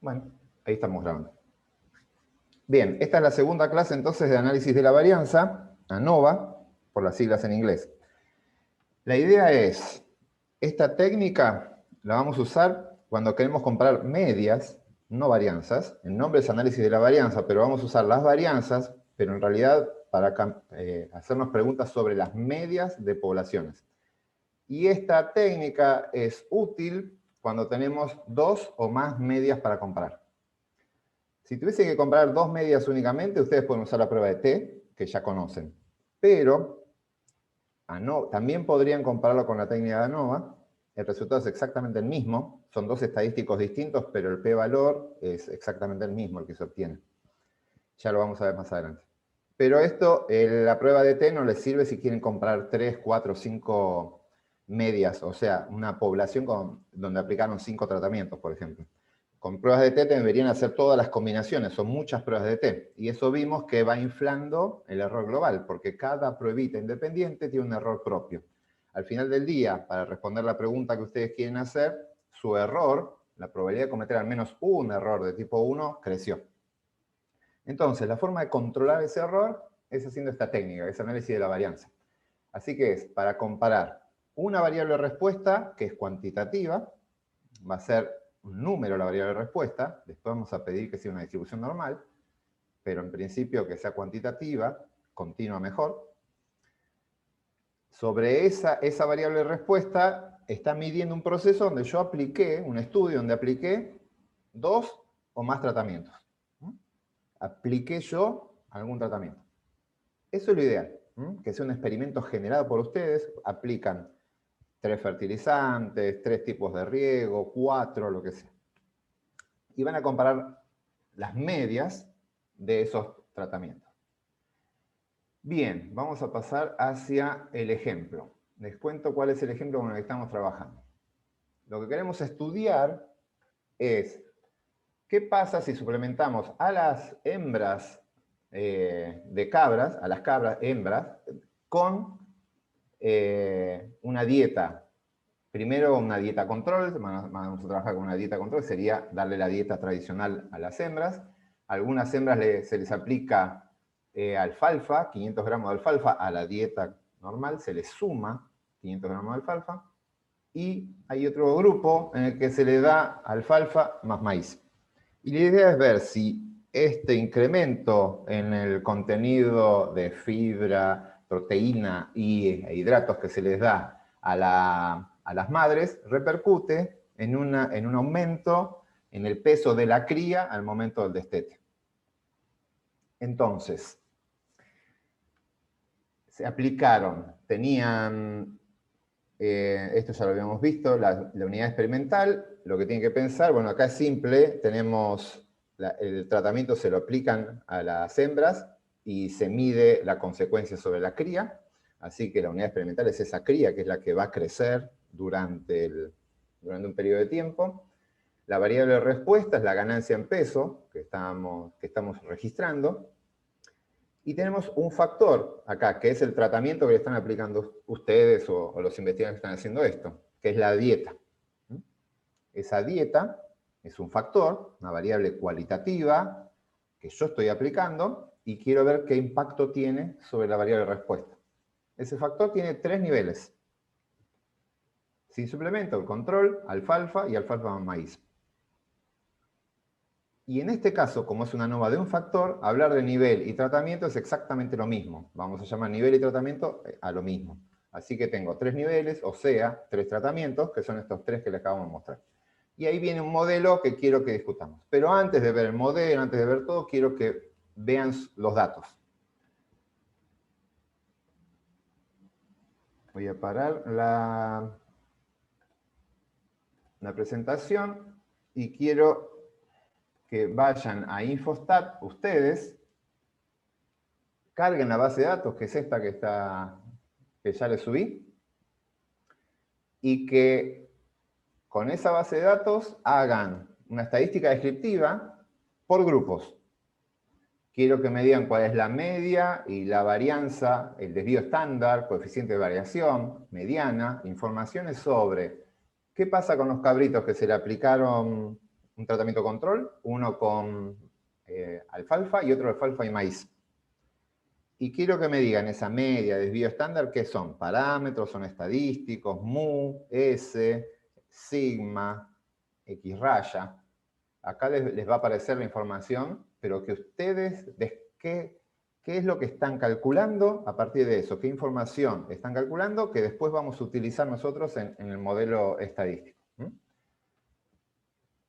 Bueno, ahí estamos grabando. Bien, esta es la segunda clase entonces de análisis de la varianza, ANOVA, por las siglas en inglés. La idea es, esta técnica la vamos a usar cuando queremos comparar medias, no varianzas. El nombre es análisis de la varianza, pero vamos a usar las varianzas, pero en realidad para hacernos preguntas sobre las medias de poblaciones. Y esta técnica es útil cuando tenemos dos o más medias para comparar. Si tuviese que comparar dos medias únicamente, ustedes pueden usar la prueba de T, que ya conocen. Pero también podrían compararlo con la técnica de ANOVA. El resultado es exactamente el mismo. Son dos estadísticos distintos, pero el p-valor es exactamente el mismo, el que se obtiene. Ya lo vamos a ver más adelante. Pero esto, la prueba de T no les sirve si quieren comparar 3, 4, 5 medias, o sea, una población donde aplicaron 5 tratamientos, por ejemplo. Con pruebas de T deberían hacer todas las combinaciones, son muchas pruebas de T. Y eso vimos que va inflando el error global, porque cada pruebita independiente tiene un error propio. Al final del día, para responder la pregunta que ustedes quieren hacer, su error, la probabilidad de cometer al menos un error de tipo 1, creció. Entonces, la forma de controlar ese error es haciendo esta técnica, que es análisis de la varianza. Así que es para comparar una variable respuesta, que es cuantitativa, va a ser un número la variable respuesta, después vamos a pedir que sea una distribución normal, pero en principio que sea cuantitativa, continua mejor. Sobre esa variable respuesta está midiendo un proceso donde yo apliqué, un estudio donde apliqué 2 o más tratamientos. Apliqué yo algún tratamiento. Eso es lo ideal, que sea un experimento generado por ustedes, aplican 3 fertilizantes, 3 tipos de riego, 4, lo que sea. Y van a comparar las medias de esos tratamientos. Bien, vamos a pasar hacia el ejemplo. Les cuento cuál es el ejemplo con el que estamos trabajando. Lo que queremos estudiar es qué pasa si suplementamos a las hembras de cabras, a las cabras hembras, con una dieta. Primero una dieta control, vamos a trabajar con una dieta control, sería darle la dieta tradicional a las hembras. A algunas hembras se les aplica alfalfa, 500 gramos de alfalfa a la dieta normal, se les suma 500 gramos de alfalfa. Y hay otro grupo en el que se le da alfalfa más maíz. Y la idea es ver si este incremento en el contenido de fibra, proteína e hidratos que se les da a las madres repercute en un aumento en el peso de la cría al momento del destete. Entonces, se aplicaron, tenían, esto ya lo habíamos visto, la unidad experimental. Lo que tienen que pensar, bueno, acá es simple, tenemos el tratamiento se lo aplican a las hembras y se mide la consecuencia sobre la cría, así que la unidad experimental es esa cría, que es la que va a crecer durante un periodo de tiempo. La variable de respuesta es la ganancia en peso que estamos registrando. Y tenemos un factor acá, que es el tratamiento que le están aplicando ustedes o los investigadores que están haciendo esto, que es la dieta. Esa dieta es un factor, una variable cualitativa, que yo estoy aplicando, y quiero ver qué impacto tiene sobre la variable de respuesta. Ese factor tiene 3 niveles. Sin suplemento, el control, alfalfa y alfalfa más maíz. Y en este caso, como es una ANOVA de un factor, hablar de nivel y tratamiento es exactamente lo mismo. Vamos a llamar nivel y tratamiento a lo mismo. Así que tengo 3 niveles, o sea, 3 tratamientos, que son estos 3 que les acabamos de mostrar. Y ahí viene un modelo que quiero que discutamos. Pero antes de ver el modelo, antes de ver todo, quiero que vean los datos. Voy a parar la presentación y quiero que vayan a Infostat ustedes, carguen la base de datos, que es esta que ya les subí, y que con esa base de datos hagan una estadística descriptiva por grupos. Quiero que me digan cuál es la media y la varianza, el desvío estándar, coeficiente de variación, mediana, informaciones sobre qué pasa con los cabritos que se le aplicaron un tratamiento control, uno con alfalfa y otro alfalfa y maíz. Y quiero que me digan esa media, desvío estándar, ¿qué son? Parámetros, son estadísticos, mu, s, sigma, x raya. Acá les va a aparecer la información, pero que ustedes, ¿qué es lo que están calculando a partir de eso? ¿Qué información están calculando que después vamos a utilizar nosotros en el modelo estadístico?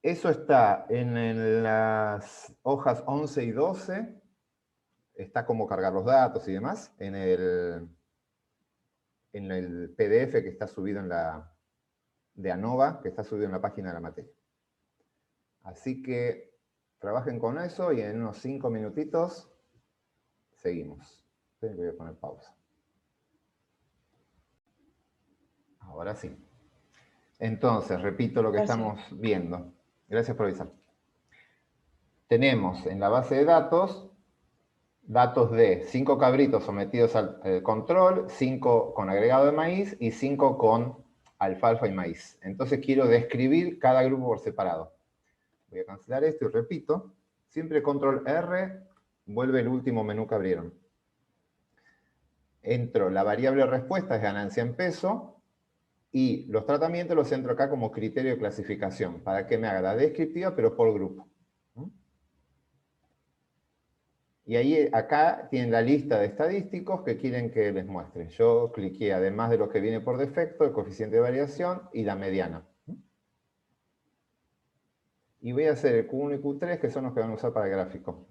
Eso está en las hojas 11 y 12, está cómo cargar los datos y demás, en el PDF que está subido de ANOVA, que está subido en la página de la materia. Así que trabajen con eso y en unos 5 minutitos seguimos. Voy a poner pausa. Ahora sí. Entonces, repito lo que estamos viendo. Gracias por avisar. Tenemos en la base de datos de 5 cabritos sometidos al control, 5 con agregado de maíz y 5 con alfalfa y maíz. Entonces quiero describir cada grupo por separado. Voy a cancelar esto y repito. Siempre control R vuelve el último menú que abrieron. Entro la variable respuesta, es ganancia en peso, y los tratamientos los entro acá como criterio de clasificación, para que me haga la descriptiva, pero por grupo. Y ahí, acá tienen la lista de estadísticos que quieren que les muestre. Yo cliqué, además de lo que viene por defecto, el coeficiente de variación y la mediana. Y voy a hacer el Q1 y Q3, que son los que van a usar para el gráfico.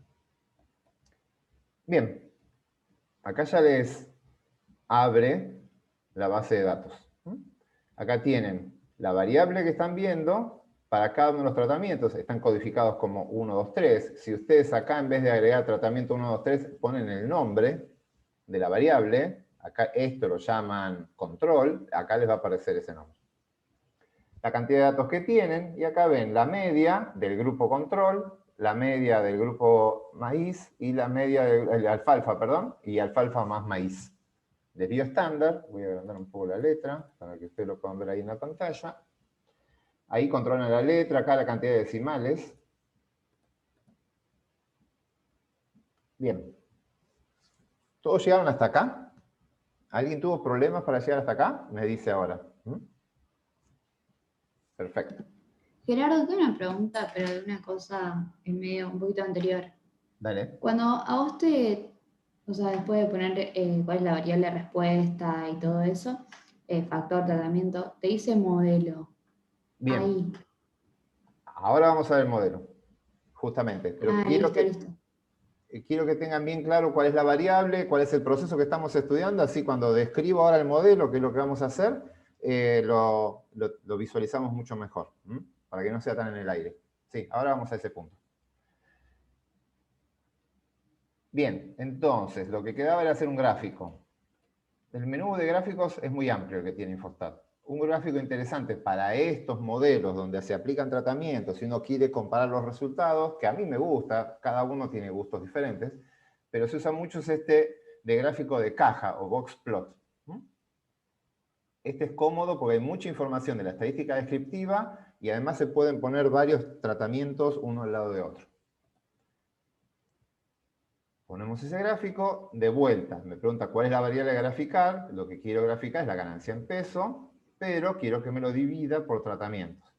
Bien, acá ya les abre la base de datos. Acá tienen la variable que están viendo para cada uno de los tratamientos. Están codificados como 1, 2, 3. Si ustedes acá, en vez de agregar tratamiento 1, 2, 3, ponen el nombre de la variable, acá esto lo llaman control, acá les va a aparecer ese nombre. La cantidad de datos que tienen, y acá ven la media del grupo control, la media del grupo maíz y la media del alfalfa, perdón, y alfalfa más maíz. Desvío estándar, voy a agrandar un poco la letra para que ustedes lo puedan ver ahí en la pantalla. Ahí controlan la letra, acá la cantidad de decimales. Bien. ¿Todos llegaron hasta acá? ¿Alguien tuvo problemas para llegar hasta acá? Me dice ahora. Perfecto. Gerardo, tengo una pregunta, pero de una cosa en medio, un poquito anterior. Dale. Cuando a vos o sea, después de poner cuál es la variable de respuesta y todo eso, factor, tratamiento, te dice modelo. Bien. Ahí. Ahora vamos a ver el modelo, justamente. Pero Listo. Quiero que tengan bien claro cuál es la variable, cuál es el proceso que estamos estudiando, así cuando describo ahora el modelo, que es lo que vamos a hacer, lo visualizamos mucho mejor, para que no sea tan en el aire. Sí, ahora vamos a ese punto. Bien, entonces, lo que quedaba era hacer un gráfico. El menú de gráficos es muy amplio el que tiene Infostat. Un gráfico interesante para estos modelos donde se aplican tratamientos, si uno quiere comparar los resultados, que a mí me gusta, cada uno tiene gustos diferentes, pero se usa mucho este de gráfico de caja o box plot. Este es cómodo porque hay mucha información de la estadística descriptiva y además se pueden poner varios tratamientos uno al lado de otro. Ponemos ese gráfico, de vuelta, me pregunta cuál es la variable a graficar, lo que quiero graficar es la ganancia en peso, pero quiero que me lo divida por tratamientos.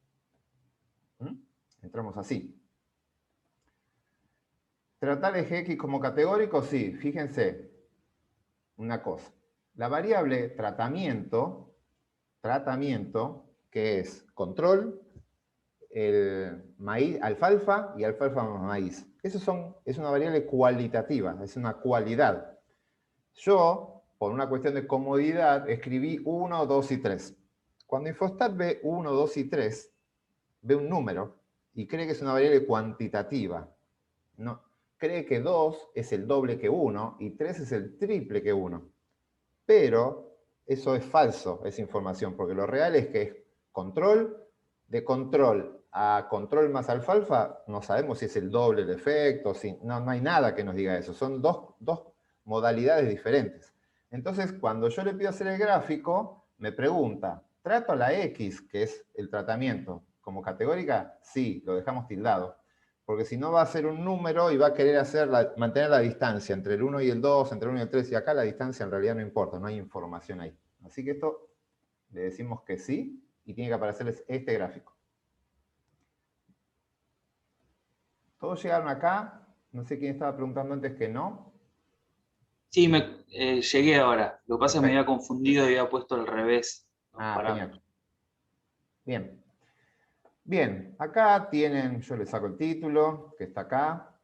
Entramos así. ¿Tratar eje X como categórico? Sí, fíjense una cosa. La variable tratamiento, que es control, el maíz, alfalfa y alfalfa más maíz. Es una variable cualitativa, es una cualidad. Yo, por una cuestión de comodidad, escribí 1, 2 y 3. Cuando Infostat ve 1, 2 y 3, ve un número y cree que es una variable cuantitativa. No, cree que 2 es el doble que 1 y 3 es el triple que 1. Pero eso es falso, esa información, porque lo real es que es control, de control a control más alfalfa, no sabemos si es el doble el efecto, no hay nada que nos diga eso. Son dos modalidades diferentes. Entonces, cuando yo le pido hacer el gráfico, me pregunta, ¿trato la X, que es el tratamiento, como categórica, sí, lo dejamos tildado. Porque si no va a ser un número y va a querer mantener la distancia entre el 1 y el 2, entre el 1 y el 3, y acá la distancia en realidad no importa, no hay información ahí. Así que esto le decimos que sí, y tiene que aparecerles este gráfico. ¿Todos llegaron acá? No sé quién estaba preguntando antes que no. Sí, llegué ahora. Lo que pasa es que me Perfecto. había confundido y había puesto al revés los Ah, parámetros. genial. Bien. Bien, acá tienen, yo les saco el título, que está acá.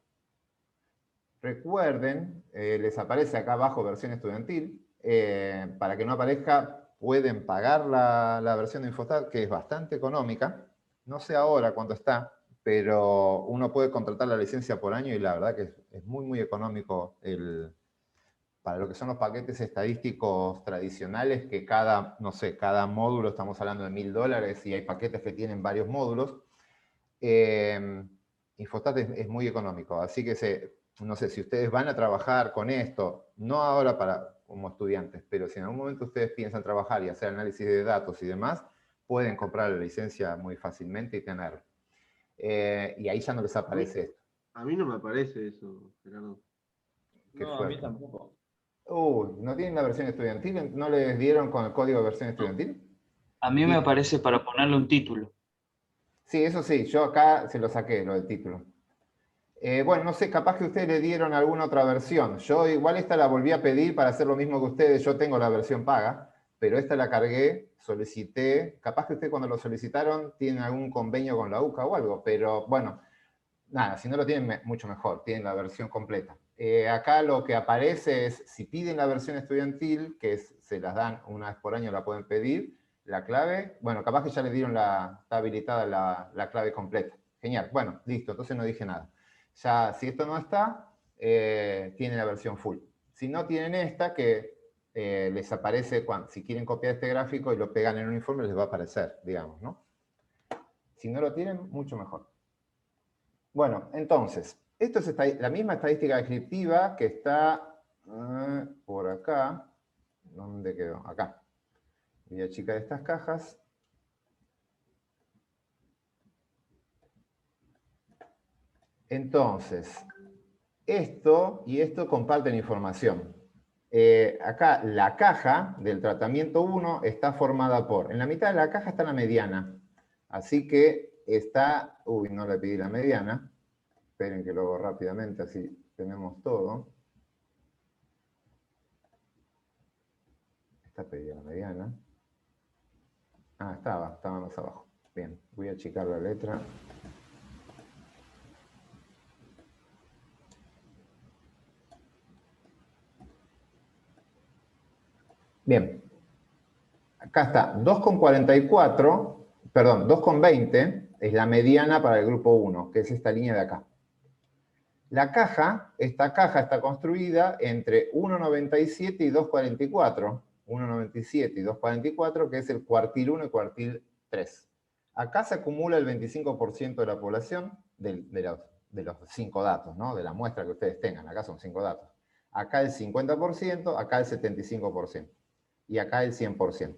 Recuerden, les aparece acá abajo versión estudiantil. Para que no aparezca, pueden pagar la versión de Infostat, que es bastante económica. No sé ahora cuánto está, pero uno puede contratar la licencia por año y la verdad que es muy, muy económico para lo que son los paquetes estadísticos tradicionales, que cada, no sé, cada módulo, estamos hablando de $1000, y hay paquetes que tienen varios módulos. Infostat es muy económico, así que no sé, si ustedes van a trabajar con esto, no ahora como estudiantes, pero si en algún momento ustedes piensan trabajar y hacer análisis de datos y demás, pueden comprar la licencia muy fácilmente y tenerla. Y ahí ya no les aparece esto. A mí no me aparece eso, Gerardo. Qué No, a mí suerte. tampoco. ¿No tienen la versión estudiantil? ¿No les dieron con el código de versión estudiantil? A mí me Y- aparece para ponerle un título. Sí, eso sí, yo acá se lo saqué, lo del título. Bueno, no sé, capaz que ustedes le dieron alguna otra versión. Yo igual esta la volví a pedir para hacer lo mismo que ustedes. Yo tengo la versión paga, pero esta la cargué, solicité. Capaz que ustedes cuando lo solicitaron tienen algún convenio con la UCA o algo, pero bueno, nada, si no lo tienen, mucho mejor, tienen la versión completa. Acá lo que aparece es, si piden la versión estudiantil, se las dan una vez por año, la pueden pedir, la clave, bueno, capaz que ya les dieron está habilitada la clave completa. Genial, bueno, listo, entonces no dije nada. Ya, si esto no está, tienen la versión full. Si no tienen esta, que les aparece, si quieren copiar este gráfico y lo pegan en un informe, les va a aparecer, digamos, ¿no? Si no lo tienen, mucho mejor. Bueno, entonces, esto es la misma estadística descriptiva que está por acá. ¿Dónde quedó? Acá. Voy a achicar estas cajas. Entonces, esto y esto comparten información. Acá la caja del tratamiento 1 está formada en la mitad de la caja está la mediana. Así que está, no le pedí la mediana. Esperen que lo hago rápidamente, así tenemos todo. Está pedida la mediana. Ah, estaba más abajo. Bien, voy a achicar la letra. Bien. Acá está 2,44, perdón, 2,20 es la mediana para el grupo 1, que es esta línea de acá. Esta caja está construida entre 1,97 y 2,44. 1,97 y 2,44, que es el cuartil 1 y cuartil 3. Acá se acumula el 25% de la población de los 5 datos, ¿no? De la muestra que ustedes tengan. Acá son 5 datos. Acá el 50%, acá el 75%. Y acá el 100%.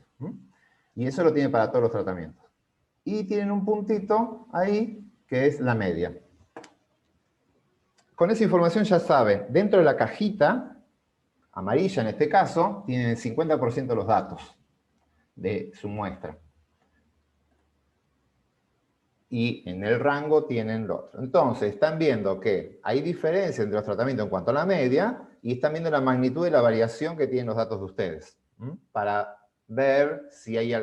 Y eso lo tiene para todos los tratamientos. Y tienen un puntito ahí, que es la media. Con esa información ya saben, dentro de la cajita, amarilla en este caso, tienen el 50% de los datos de su muestra. Y en el rango tienen lo otro. Entonces, están viendo que hay diferencia entre los tratamientos en cuanto a la media, y están viendo la magnitud de la variación que tienen los datos de ustedes, para ver si hay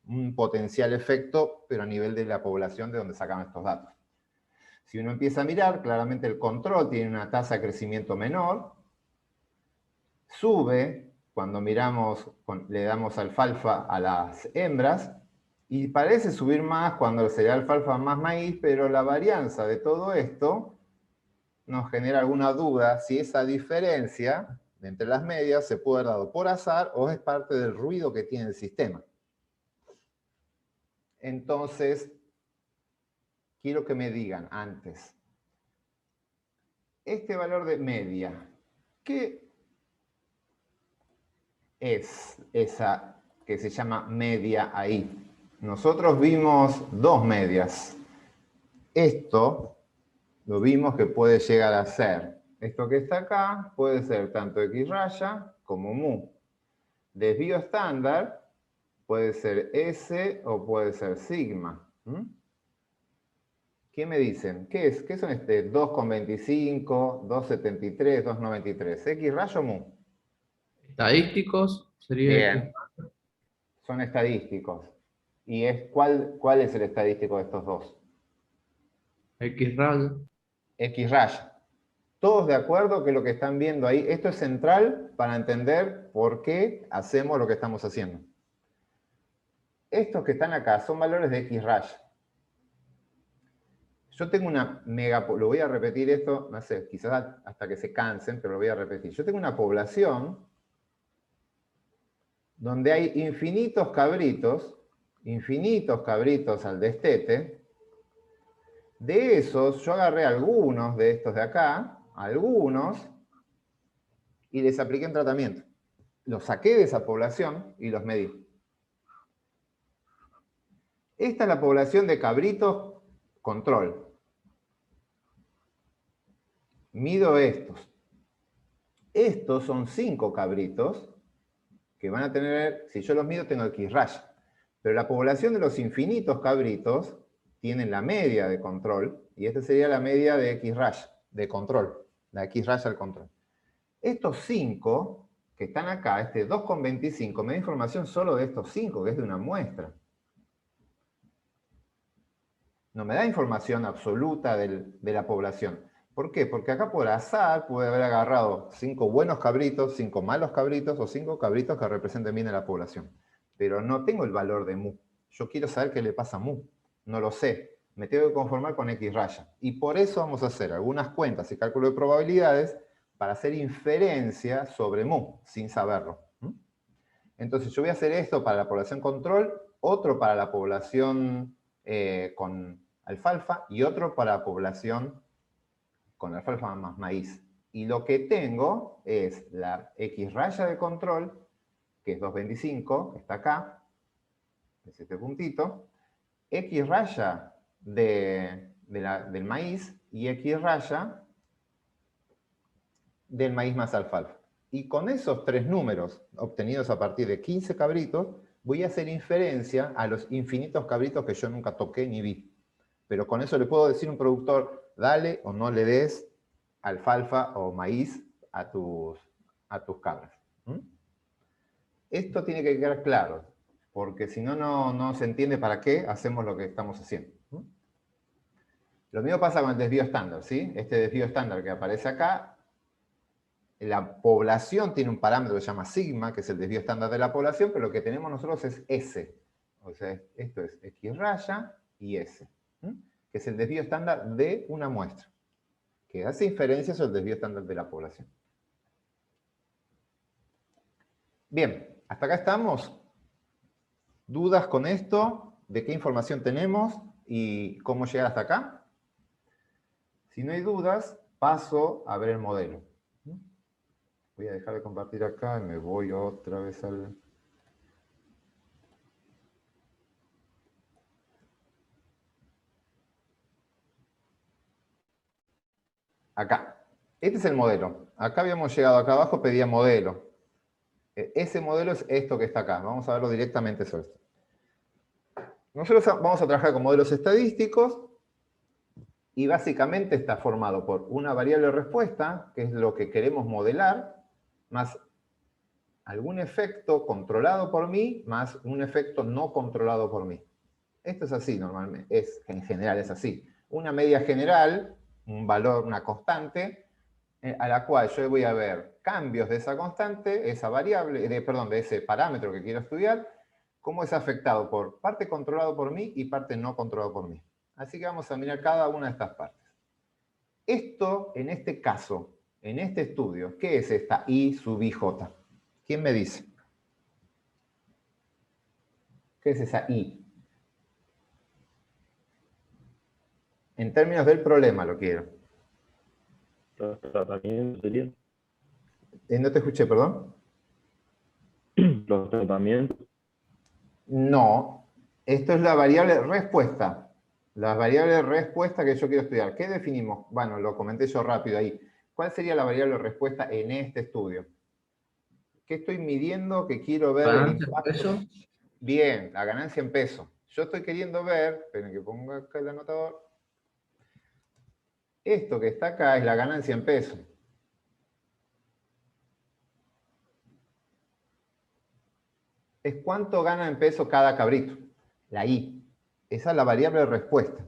un potencial efecto, pero a nivel de la población de donde sacan estos datos. Si uno empieza a mirar, claramente el control tiene una tasa de crecimiento menor, sube cuando le damos alfalfa a las hembras, y parece subir más cuando se le da alfalfa más maíz, pero la varianza de todo esto nos genera alguna duda si esa diferencia entre las medias se puede haber dado por azar o es parte del ruido que tiene el sistema. Entonces, quiero que me digan antes, este valor de media, ¿qué es esa que se llama media ahí? nosotros vimos dos medias. Esto lo vimos que puede llegar a ser. Esto que está acá puede ser tanto X raya como mu. Desvío estándar puede ser S o puede ser sigma. ¿Qué me dicen? ¿Qué es? ¿Qué son 2,25, 2,73, 2,93? ¿X raya o mu? Estadísticos sería Bien. Son estadísticos. ¿Y cuál es el estadístico de estos dos? X radio. X raya. Todos de acuerdo que lo que están viendo ahí, esto es central para entender por qué hacemos lo que estamos haciendo. Estos que están acá son valores de X raya. Yo tengo una lo voy a repetir esto, no sé, quizás hasta que se cansen, pero lo voy a repetir. Yo tengo una población donde hay infinitos cabritos al destete. De esos, yo agarré algunos de estos de acá, y les apliqué un tratamiento. Los saqué de esa población y los medí. Esta es la población de cabritos control. Mido estos. Estos son 5 cabritos que van a tener, si yo los mido tengo X raya. Pero la población de los infinitos cabritos tienen la media de control, y esta sería la media de X raya, de control, la X raya al control. Estos 5 que están acá, este 2,25, me da información solo de estos 5, que es de una muestra. No me da información absoluta de la población. ¿Por qué? Porque acá por azar pude haber agarrado 5 buenos cabritos, 5 malos cabritos o 5 cabritos que representen bien a la población. Pero no tengo el valor de mu. Yo quiero saber qué le pasa a mu. No lo sé. Me tengo que conformar con X raya. Y por eso vamos a hacer algunas cuentas y cálculo de probabilidades para hacer inferencia sobre mu, sin saberlo. Entonces yo voy a hacer esto para la población control, otro para la población con alfalfa y otro para la población con alfalfa más maíz. Y lo que tengo es la X raya de control, que es 2,25, que está acá, es este puntito, X raya del maíz y X raya del maíz más alfalfa. Y con esos 3 números obtenidos a partir de 15 cabritos, voy a hacer inferencia a los infinitos cabritos que yo nunca toqué ni vi. Pero con eso le puedo decir a un productor, dale o no le des alfalfa o maíz a tus cabras. Esto tiene que quedar claro, porque si no, no se entiende para qué hacemos lo que estamos haciendo. Lo mismo pasa con el desvío estándar, ¿sí? Este desvío estándar que aparece acá, la población tiene un parámetro que se llama sigma, que es el desvío estándar de la población, pero lo que tenemos nosotros es S. O sea, esto es X raya y S, que es el desvío estándar de una muestra, que hace inferencia sobre el desvío estándar de la población. Bien, hasta acá estamos. ¿Dudas con esto? ¿De qué información tenemos? ¿Y cómo llegar hasta acá? Si no hay dudas, paso a ver el modelo. Voy a dejar de compartir acá y me voy otra vez al... Acá. Este es el modelo. Acá habíamos llegado acá abajo, pedía modelo. Ese modelo es esto que está acá. Vamos a verlo directamente sobre esto. Nosotros vamos a trabajar con modelos estadísticos y básicamente está formado por una variable respuesta, que es lo que queremos modelar, más algún efecto controlado por mí, más un efecto no controlado por mí. Esto es así normalmente, en general es así. Una media general, un valor, una constante, a la cual yo voy a ver cambios de esa constante, esa variable, de ese parámetro que quiero estudiar, cómo es afectado por parte controlado por mí y parte no controlado por mí. Así que vamos a mirar cada una de estas partes. Esto, en este caso, en este estudio, ¿qué es esta I sub IJ? ¿Quién me dice? ¿Qué es esa I? En términos del problema lo quiero. Los tratamientos serían. No te escuché, perdón. Los tratamientos. No. Esto es la variable respuesta. La variable respuesta que yo quiero estudiar. ¿Qué definimos? Bueno, lo comenté yo rápido ahí. ¿Cuál sería la variable respuesta en este estudio? ¿Qué estoy midiendo que quiero ver el Ganancia en impacto? peso. Bien, la ganancia en peso. Yo estoy queriendo ver, esperen que ponga acá el anotador. Esto que está acá es la ganancia en peso. Es cuánto gana en peso cada cabrito. La I. Esa es la variable de respuesta.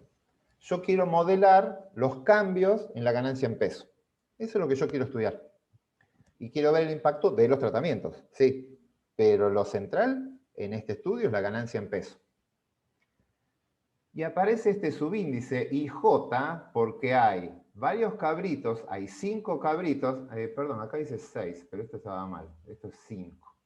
Yo quiero modelar los cambios en la ganancia en peso. Eso es lo que yo quiero estudiar. Y quiero ver el impacto de los tratamientos, sí. Pero lo central en este estudio es la ganancia en peso. Y aparece este subíndice IJ porque hay varios cabritos, hay 5 cabritos, perdón, acá dice 6, pero esto estaba mal, esto es 5.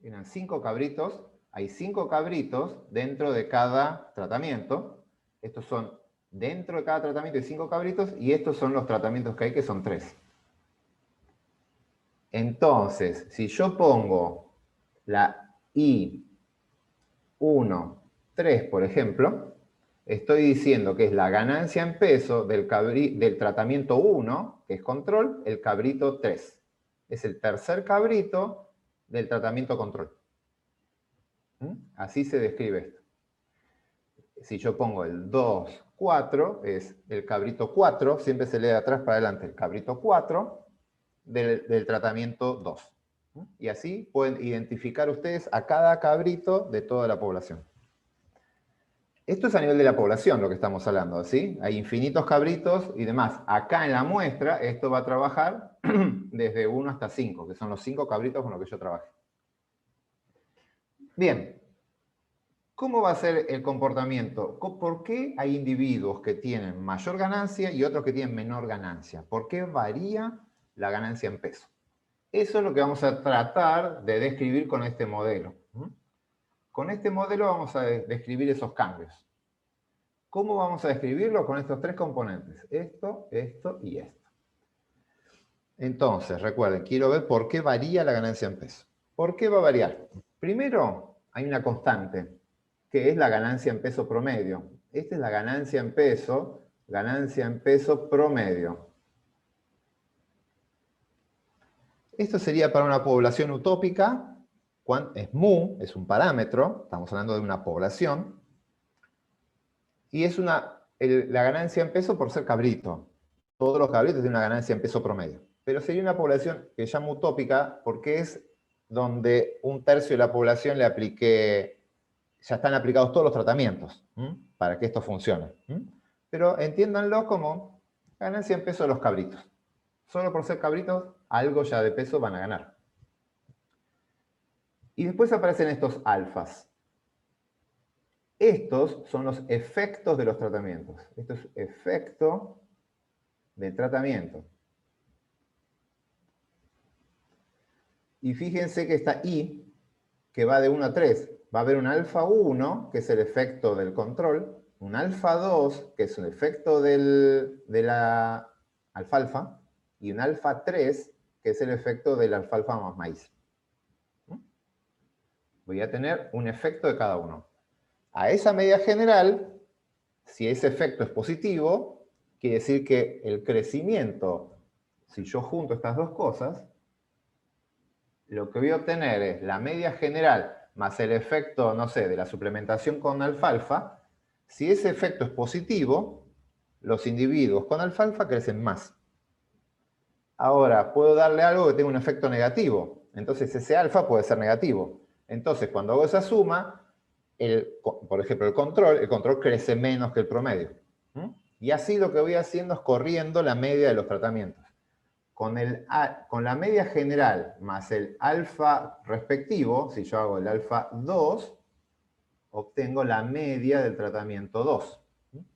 Eran 5 cabritos, hay 5 cabritos dentro de cada tratamiento. Estos son dentro de cada tratamiento hay 5 cabritos y estos son los tratamientos que hay, que son 3. Entonces, si yo pongo la I1, 3, por ejemplo, estoy diciendo que es la ganancia en peso del tratamiento 1, que es control, el cabrito 3. Es el tercer cabrito del tratamiento control. Así se describe esto. Si yo pongo el 2, 4, es el cabrito 4, siempre se lee de atrás para adelante, el cabrito 4 del tratamiento 2. Y así pueden identificar ustedes a cada cabrito de toda la población. Esto es a nivel de la población lo que estamos hablando, ¿sí? Hay infinitos cabritos y demás. Acá en la muestra esto va a trabajar desde 1 hasta 5, que son los 5 cabritos con los que yo trabajé. Bien. ¿Cómo va a ser el comportamiento? ¿Por qué hay individuos que tienen mayor ganancia y otros que tienen menor ganancia? ¿Por qué varía la ganancia en peso? Eso es lo que vamos a tratar de describir con este modelo. Con este modelo vamos a describir esos cambios. ¿Cómo vamos a describirlo? Con estos 3 componentes. Esto, esto y esto. Entonces, recuerden, quiero ver por qué varía la ganancia en peso. ¿Por qué va a variar? Primero, hay una constante, que es la ganancia en peso promedio. Esta es la ganancia en peso promedio. Esto sería para una población utópica, es mu, es un parámetro, estamos hablando de una población, y es la ganancia en peso por ser cabrito. Todos los cabritos tienen una ganancia en peso promedio. Pero sería una población que llamo utópica porque es donde 1/3 de la población ya están aplicados todos los tratamientos para que esto funcione. Pero entiéndanlo como ganancia en peso de los cabritos. Solo por ser cabritos, algo ya de peso van a ganar. Y después aparecen estos alfas. Estos son los efectos de los tratamientos. Esto es efecto del tratamiento. Y fíjense que esta I, que va de 1 a 3, va a haber un alfa 1, que es el efecto del control, un alfa 2, que es un efecto de la alfalfa, y un alfa 3, que es el efecto del alfalfa más maíz. Voy a tener un efecto de cada uno. A esa media general, si ese efecto es positivo, quiere decir que el crecimiento, si yo junto estas dos cosas, lo que voy a obtener es la media general más el efecto, no sé, de la suplementación con alfalfa. Si ese efecto es positivo, los individuos con alfalfa crecen más. Ahora, puedo darle algo que tenga un efecto negativo. Entonces ese alfa puede ser negativo. Entonces, cuando hago esa suma, por ejemplo, el control crece menos que el promedio. Y así lo que voy haciendo es corriendo la media de los tratamientos. Con la media general más el alfa respectivo, si yo hago el alfa 2, obtengo la media del tratamiento 2.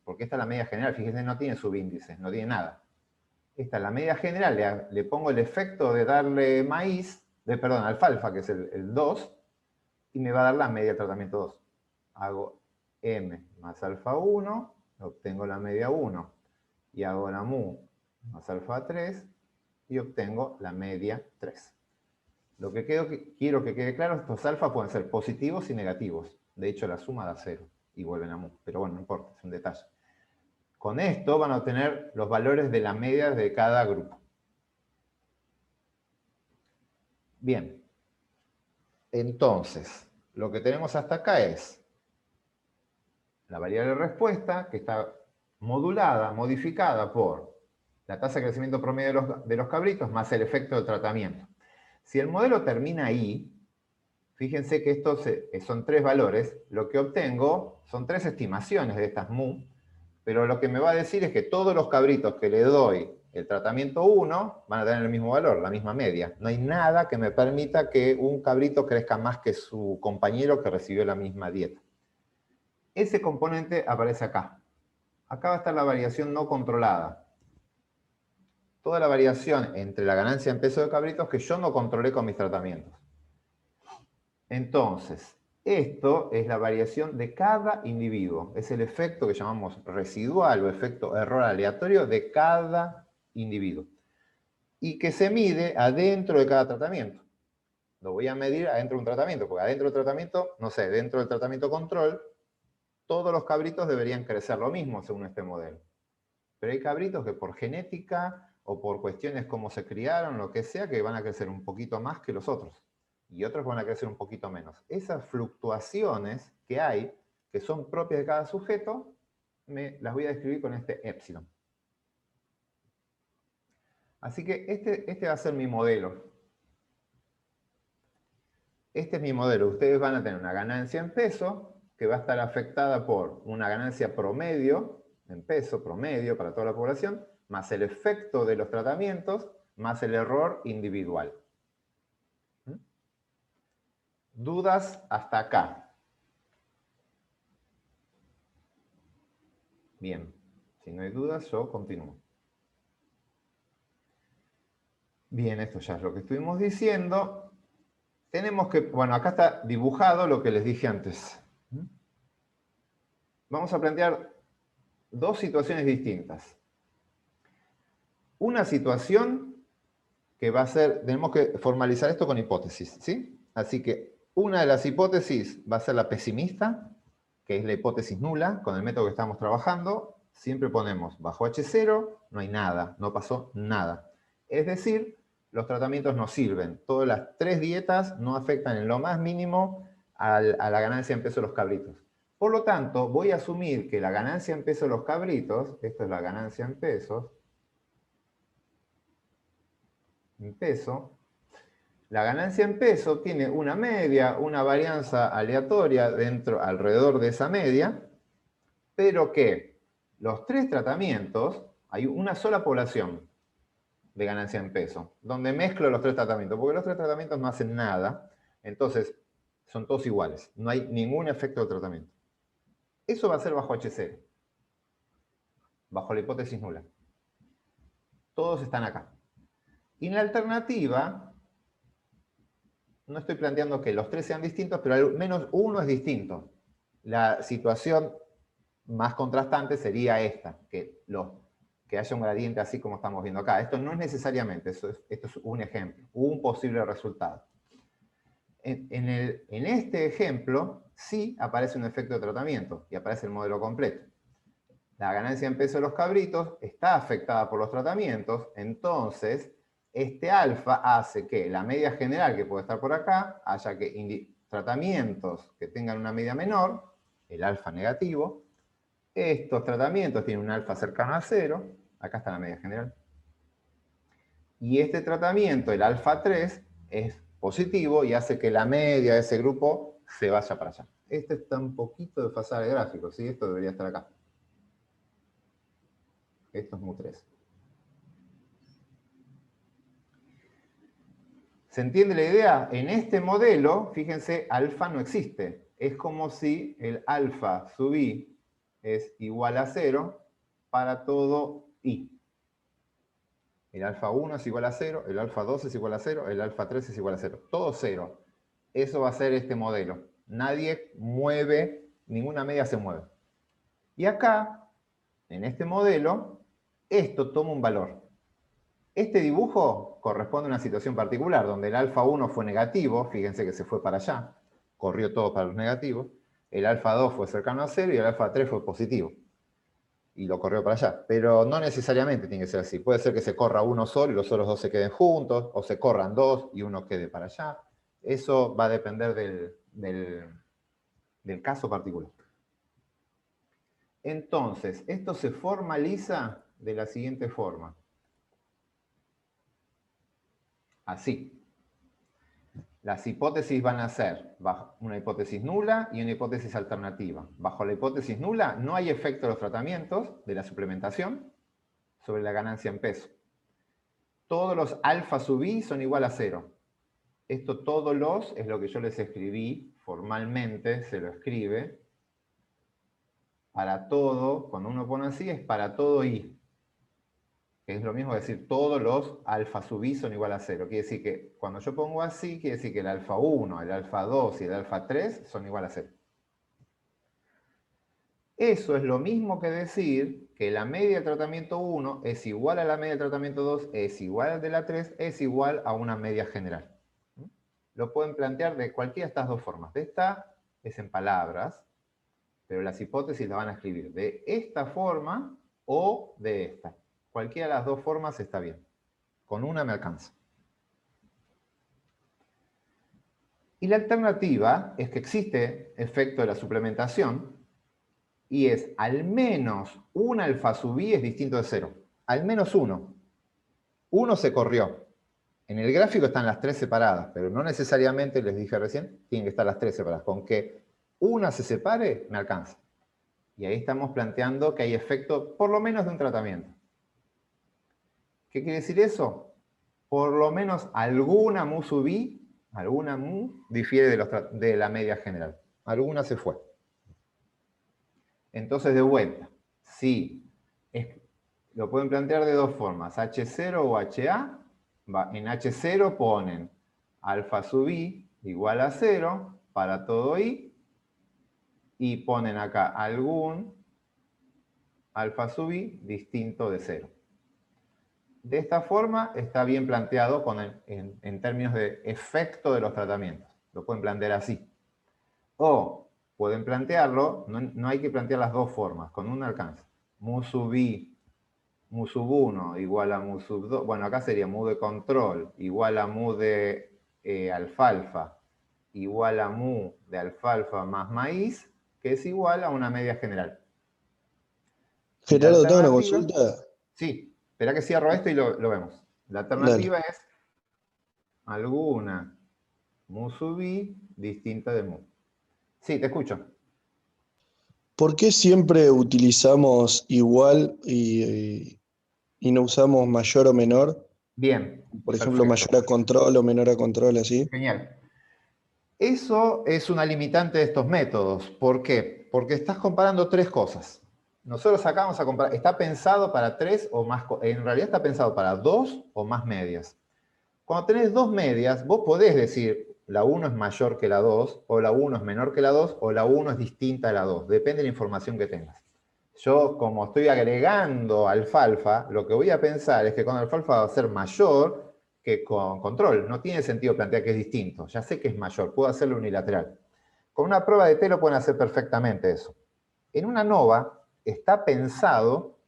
Porque esta es la media general, fíjense, no tiene subíndices, no tiene nada. Esta es la media general, le pongo el efecto de darle alfalfa, que es el 2, y me va a dar la media del tratamiento 2. Hago M más alfa 1, obtengo la media 1. Y hago la mu más alfa 3, y obtengo la media 3. Lo que quiero que quede claro, estos alfa pueden ser positivos y negativos. De hecho, la suma da 0 y vuelven a mu. Pero bueno, no importa, es un detalle. Con esto van a obtener los valores de la media de cada grupo. Bien. Entonces, lo que tenemos hasta acá es la variable respuesta, que está modulada, modificada por la tasa de crecimiento promedio de los cabritos más el efecto del tratamiento. Si el modelo termina ahí, fíjense que estos son 3 valores, lo que obtengo son 3 estimaciones de estas mu, pero lo que me va a decir es que todos los cabritos que le doy el tratamiento 1 van a tener el mismo valor, la misma media. No hay nada que me permita que un cabrito crezca más que su compañero que recibió la misma dieta. Ese componente aparece acá. Acá va a estar la variación no controlada. Toda la variación entre la ganancia en peso de cabritos que yo no controlé con mis tratamientos. Entonces, esto es la variación de cada individuo. Es el efecto que llamamos residual o efecto error aleatorio de cada individuo. Y que se mide adentro de cada tratamiento. Lo voy a medir adentro de un tratamiento, porque adentro del tratamiento, no sé, dentro del tratamiento control, todos los cabritos deberían crecer lo mismo según este modelo. Pero hay cabritos que por genética o por cuestiones como se criaron, lo que sea, que van a crecer un poquito más que los otros. Y otros van a crecer un poquito menos. Esas fluctuaciones que hay, que son propias de cada sujeto, las voy a describir con este épsilon. Así que este va a ser mi modelo. Este es mi modelo. Ustedes van a tener una ganancia en peso, que va a estar afectada por una ganancia promedio, en peso promedio para toda la población, más el efecto de los tratamientos, más el error individual. ¿Dudas hasta acá? Bien, si no hay dudas, yo continúo. Bien, esto ya es lo que estuvimos diciendo. Tenemos que, bueno, acá está dibujado lo que les dije antes. Vamos a plantear 2 situaciones distintas. Una situación que va a ser, tenemos que formalizar esto con hipótesis, ¿sí? Así que una de las hipótesis va a ser la pesimista, que es la hipótesis nula, con el método que estamos trabajando. Siempre ponemos bajo H0, no hay nada, no pasó nada. Es decir, los tratamientos no sirven. Todas las 3 dietas no afectan en lo más mínimo a la ganancia en peso de los cabritos. Por lo tanto, voy a asumir que la ganancia en peso de los cabritos, esto es la ganancia en pesos, la ganancia en peso tiene una media, una varianza aleatoria alrededor de esa media, pero que los 3 tratamientos, hay una sola población de ganancia en peso, donde mezclo los 3 tratamientos, porque los 3 tratamientos no hacen nada, entonces son todos iguales, no hay ningún efecto de tratamiento. Eso va a ser bajo H0, bajo la hipótesis nula. Todos están acá. Y en la alternativa, no estoy planteando que los 3 sean distintos, pero al menos uno es distinto. La situación más contrastante sería esta, que haya un gradiente así como estamos viendo acá. Esto no es necesariamente, esto es un ejemplo, un posible resultado. En este ejemplo, sí aparece un efecto de tratamiento y aparece el modelo completo. La ganancia en peso de los cabritos está afectada por los tratamientos, entonces este alfa hace que la media general, que puede estar por acá, haya que tratamientos que tengan una media menor, el alfa negativo. Estos tratamientos tienen un alfa cercano a 0, acá está la media general. Y este tratamiento, el alfa 3, es positivo y hace que la media de ese grupo se vaya para allá. Este está un poquito desfasado de gráfico, ¿sí? Esto debería estar acá. Esto es mu3. ¿Se entiende la idea? En este modelo, fíjense, alfa no existe. Es como si el alfa sub i es igual a 0 para todo i. El alfa 1 es igual a 0, el alfa 2 es igual a 0, el alfa 3 es igual a 0. Todo 0. Eso va a ser este modelo. Nadie mueve, ninguna media se mueve. Y acá, en este modelo, esto toma un valor. Este dibujo corresponde a una situación particular, donde el alfa 1 fue negativo, fíjense que se fue para allá, corrió todo para los negativos, el alfa 2 fue cercano a 0 y el alfa 3 fue positivo. Y lo corrió para allá. Pero no necesariamente tiene que ser así. Puede ser que se corra uno solo y los otros dos se queden juntos, o se corran dos y uno quede para allá. Eso va a depender del caso particular. Entonces, esto se formaliza de la siguiente forma. Así. Las hipótesis van a ser una hipótesis nula y una hipótesis alternativa. Bajo la hipótesis nula no hay efecto de los tratamientos de la suplementación sobre la ganancia en peso. Todos los alfa sub i son igual a 0. Esto todos los es lo que yo les escribí formalmente, se lo escribe. Para todo, cuando uno pone así, es para todo i. Que es lo mismo que decir todos los alfa sub i son igual a 0. Quiere decir que cuando yo pongo así, quiere decir que el alfa 1, el alfa 2 y el alfa 3 son igual a 0. Eso es lo mismo que decir que la media del tratamiento 1 es igual a la media del tratamiento 2, es igual al de la 3, es igual a una media general. Lo pueden plantear de cualquiera de estas dos formas. De esta es en palabras, pero las hipótesis las van a escribir de esta forma o de esta. Cualquiera de las dos formas está bien. Con una me alcanza. Y la alternativa es que existe efecto de la suplementación y es al menos un alfa sub i es distinto de 0. Al menos uno. Uno se corrió. En el gráfico están las 3 separadas, pero no necesariamente, les dije recién, tienen que estar las 3 separadas. Con que una se separe, me alcanza. Y ahí estamos planteando que hay efecto por lo menos de un tratamiento. ¿Qué quiere decir eso? Por lo menos alguna mu sub i, alguna mu, difiere de la media general. Alguna se fue. Entonces, de vuelta, sí, lo pueden plantear de dos formas, H0 o HA. En H0 ponen alfa sub i igual a 0 para todo i, y ponen acá algún alfa sub i distinto de 0. De esta forma está bien planteado en términos de efecto de los tratamientos. Lo pueden plantear así. O pueden plantearlo, no hay que plantear las dos formas, con una alcanza. Mu sub i, mu sub 1 igual a mu sub 2. Bueno, acá sería mu de control igual a mu de alfalfa igual a mu de alfalfa más maíz, que es igual a una media general. Gerardo, tengo una consulta. Sí. Espera que cierro esto y lo vemos. La alternativa es alguna mu sub i distinta de mu. Sí, te escucho. ¿Por qué siempre utilizamos igual y no usamos mayor o menor? Bien. Por ejemplo, mayor a control o menor a control, así. Genial. Eso es una limitante de estos métodos. ¿Por qué? Porque estás comparando tres cosas. Nosotros acá vamos a comparar, está pensado para 3 o más, en realidad está pensado para 2 o más medias. Cuando tenés dos medias, vos podés decir la 1 es mayor que la 2, o la 1 es menor que la 2, o la 1 es distinta a la 2. Depende de la información que tengas. Yo, como estoy agregando alfalfa, lo que voy a pensar es que con alfalfa va a ser mayor que con control. No tiene sentido plantear que es distinto. Ya sé que es mayor, puedo hacerlo unilateral. Con una prueba de T lo pueden hacer perfectamente eso. En una ANOVA está pensado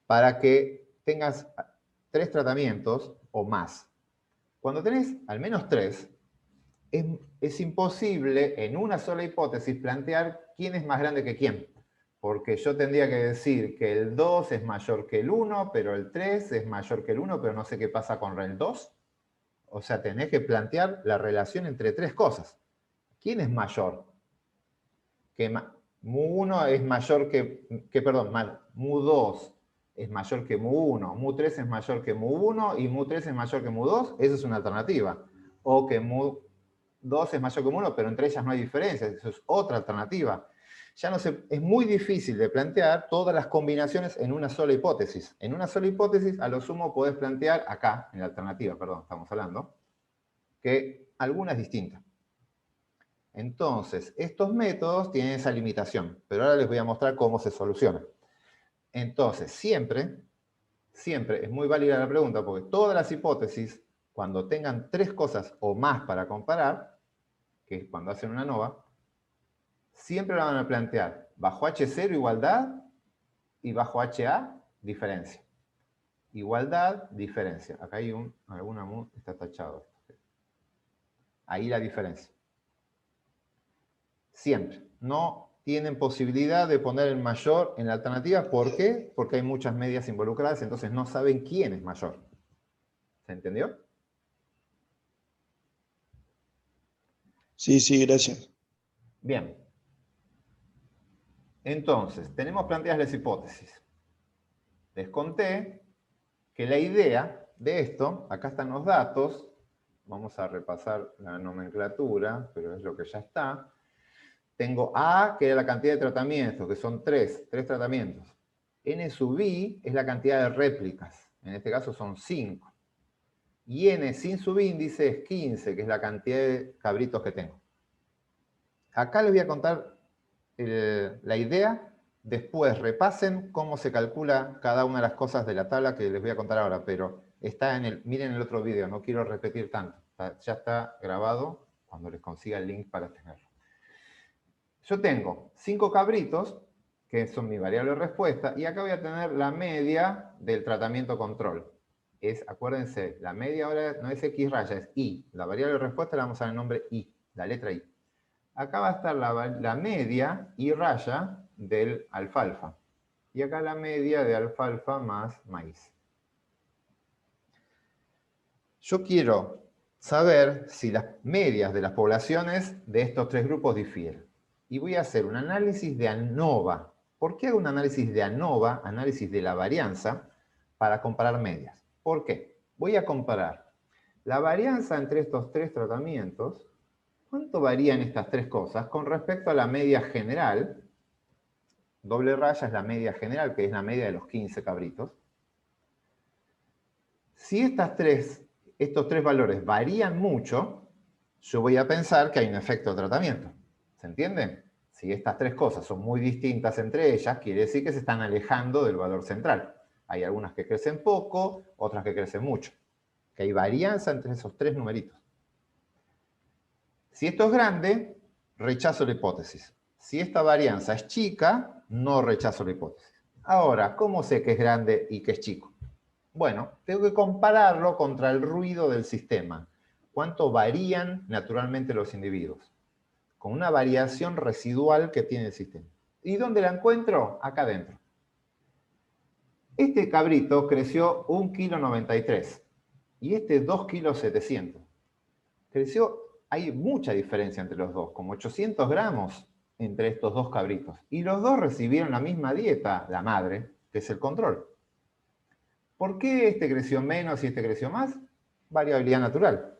para que tengas 3 tratamientos o más. Cuando tenés al menos 3, es imposible en una sola hipótesis plantear quién es más grande que quién. Porque yo tendría que decir que el 2 es mayor que el 1, pero el 3 es mayor que el 1, pero no sé qué pasa con el 2. O sea, tenés que plantear la relación entre 3 cosas. ¿Quién es mayor? Mu1 es mayor Mu2 es mayor que Mu1, Mu3 es mayor que Mu1 y Mu3 es mayor que Mu2, esa es una alternativa. O que Mu2 es mayor que Mu1, pero entre ellas no hay diferencia, eso es otra alternativa. Ya no sé, es muy difícil de plantear todas las combinaciones en una sola hipótesis. En una sola hipótesis, a lo sumo podés plantear, acá, en la alternativa, perdón, estamos hablando, que alguna es distinta. Entonces, estos métodos tienen esa limitación, pero ahora les voy a mostrar cómo se soluciona. Entonces, siempre es muy válida la pregunta, porque todas las hipótesis cuando tengan 3 cosas o más para comparar, que es cuando hacen una ANOVA, siempre la van a plantear bajo H0 igualdad y bajo HA diferencia. Igualdad, diferencia. Acá hay está tachado. Ahí la diferencia. Siempre. No tienen posibilidad de poner el mayor en la alternativa. ¿Por qué? Porque hay muchas medias involucradas, entonces no saben quién es mayor. ¿Se entendió? Sí, sí, gracias. Bien. Entonces, tenemos planteadas las hipótesis. Les conté que la idea de esto, acá están los datos, vamos a repasar la nomenclatura, pero es lo que ya está. Tengo A, que es la cantidad de tratamientos, que son 3 tratamientos. N sub I es la cantidad de réplicas, en este caso son 5. Y N sin subíndice es 15, que es la cantidad de cabritos que tengo. Acá les voy a contar la idea. Después repasen cómo se calcula cada una de las cosas de la tabla que les voy a contar ahora, pero está miren el otro video, no quiero repetir tanto. Ya está grabado cuando les consiga el link para tenerlo. Yo tengo 5 cabritos, que son mi variable de respuesta, y acá voy a tener la media del tratamiento control. Acuérdense, la media ahora no es X raya, es Y. La variable de respuesta la vamos a dar el nombre Y, la letra Y. Acá va a estar la media Y raya del alfalfa. Y acá la media de alfalfa más maíz. Yo quiero saber si las medias de las poblaciones de estos 3 grupos difieren. Y voy a hacer un análisis de ANOVA. ¿Por qué hago un análisis de ANOVA, análisis de la varianza, para comparar medias? ¿Por qué? Voy a comparar la varianza entre estos 3 tratamientos. ¿Cuánto varían estas 3 cosas con respecto a la media general? Doble raya es la media general, que es la media de los 15 cabritos. Si estos 3 valores varían mucho, yo voy a pensar que hay un efecto de tratamiento. ¿Se entiende? Si estas 3 cosas son muy distintas entre ellas, quiere decir que se están alejando del valor central. Hay algunas que crecen poco, otras que crecen mucho. Que hay varianza entre esos 3 numeritos. Si esto es grande, rechazo la hipótesis. Si esta varianza es chica, no rechazo la hipótesis. Ahora, ¿cómo sé que es grande y que es chico? Bueno, tengo que compararlo contra el ruido del sistema. ¿Cuánto varían naturalmente los individuos? Con una variación residual que tiene el sistema. ¿Y dónde la encuentro? Acá adentro. Este cabrito creció 1,93 kg y este 2,7 kg. Hay mucha diferencia entre los dos, como 800 gramos entre estos 2 cabritos. Y los 2 recibieron la misma dieta, la madre, que es el control. ¿Por qué este creció menos y este creció más? Variabilidad natural.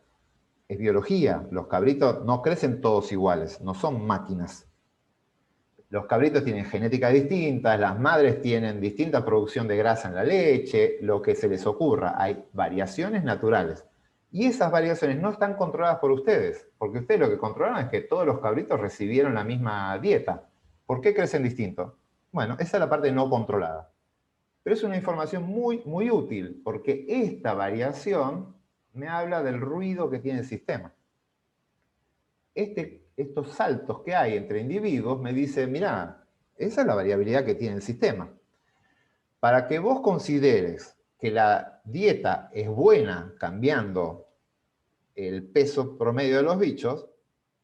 Es biología. Los cabritos no crecen todos iguales, no son máquinas. Los cabritos tienen genéticas distintas, las madres tienen distinta producción de grasa en la leche, lo que se les ocurra. Hay variaciones naturales. Y esas variaciones no están controladas por ustedes, porque ustedes lo que controlan es que todos los cabritos recibieron la misma dieta. ¿Por qué crecen distinto? Bueno, esa es la parte no controlada. Pero es una información muy, muy útil, porque esta variación me habla del ruido que tiene el sistema. Estos saltos que hay entre individuos me dicen, mirá, esa es la variabilidad que tiene el sistema. Para que vos consideres que la dieta es buena cambiando el peso promedio de los bichos,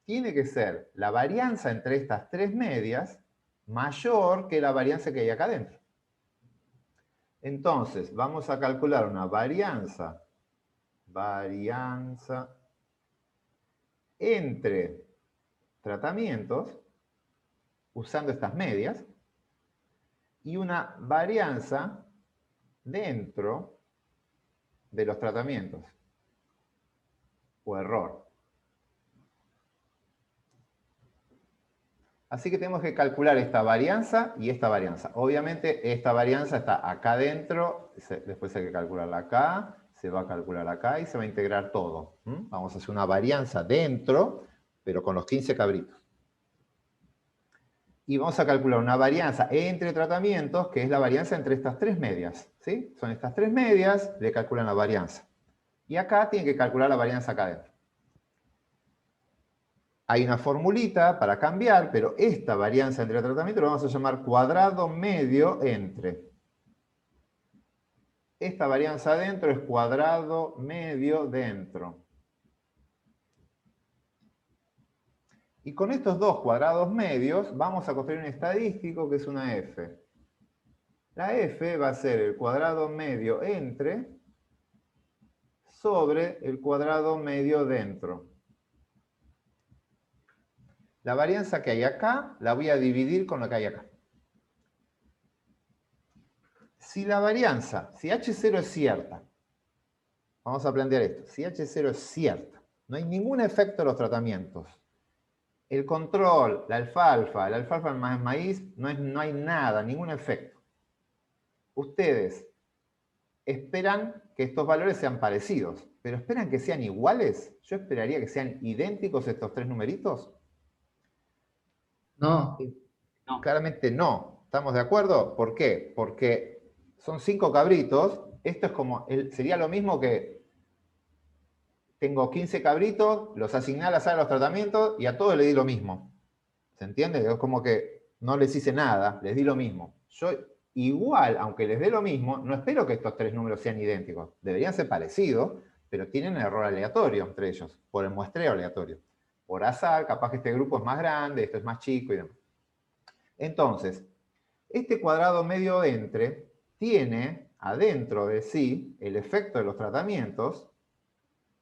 tiene que ser la varianza entre estas 3 medias mayor que la varianza que hay acá adentro. Entonces, vamos a calcular una varianza entre tratamientos, usando estas medias, y una varianza dentro de los tratamientos, o error. Así que tenemos que calcular esta varianza y esta varianza. Obviamente esta varianza está acá adentro, después hay que calcularla acá, se va a calcular acá y se va a integrar todo. Vamos a hacer una varianza dentro, pero con los 15 cabritos. Y vamos a calcular una varianza entre tratamientos, que es la varianza entre estas 3 medias. ¿Sí? Son estas 3 medias, le calculan la varianza. Y acá tienen que calcular la varianza acá adentro. Hay una formulita para cambiar, pero esta varianza entre tratamientos lo vamos a llamar cuadrado medio entre. Esta varianza adentro es cuadrado medio dentro. Y con estos dos cuadrados medios vamos a construir un estadístico que es una f. La f va a ser el cuadrado medio entre sobre el cuadrado medio dentro. La varianza que hay acá la voy a dividir con lo que hay acá. Si la varianza, si H0 es cierta, vamos a plantear esto, si H0 es cierta, no hay ningún efecto en los tratamientos. El control, la alfalfa, el alfalfa más maíz, no hay nada, ningún efecto. Ustedes esperan que estos valores sean parecidos, pero ¿esperan que sean iguales? Yo esperaría que sean idénticos estos tres numeritos. No. No. Claramente no. ¿Estamos de acuerdo? ¿Por qué? Porque son 5 cabritos. Esto es como, sería lo mismo que tengo 15 cabritos, los asigné a la sala de los tratamientos y a todos les di lo mismo. ¿Se entiende? Es como que no les hice nada, les di lo mismo. Yo igual, aunque les dé lo mismo, no espero que estos tres números sean idénticos. Deberían ser parecidos, pero tienen un error aleatorio entre ellos, por el muestreo aleatorio. Por azar, capaz que este grupo es más grande, esto es más chico y demás. Entonces, este cuadrado medio entre tiene adentro de sí el efecto de los tratamientos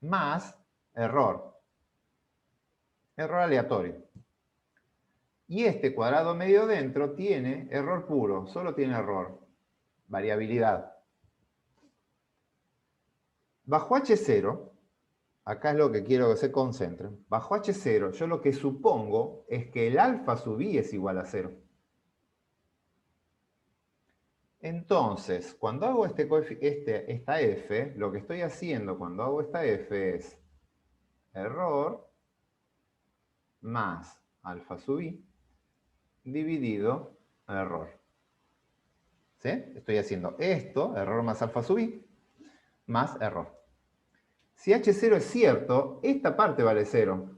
más error. Error aleatorio. Y este cuadrado medio dentro tiene error puro, solo tiene error. Variabilidad. Bajo H0, acá es lo que quiero que se concentren. Bajo H0, yo lo que supongo es que el alfa sub i es igual a 0. Entonces, cuando hago esta f, lo que estoy haciendo cuando hago esta f es error más alfa sub i dividido error. ¿Sí? Estoy haciendo esto, error más alfa sub i, más error. Si H0 es cierto, esta parte vale 0.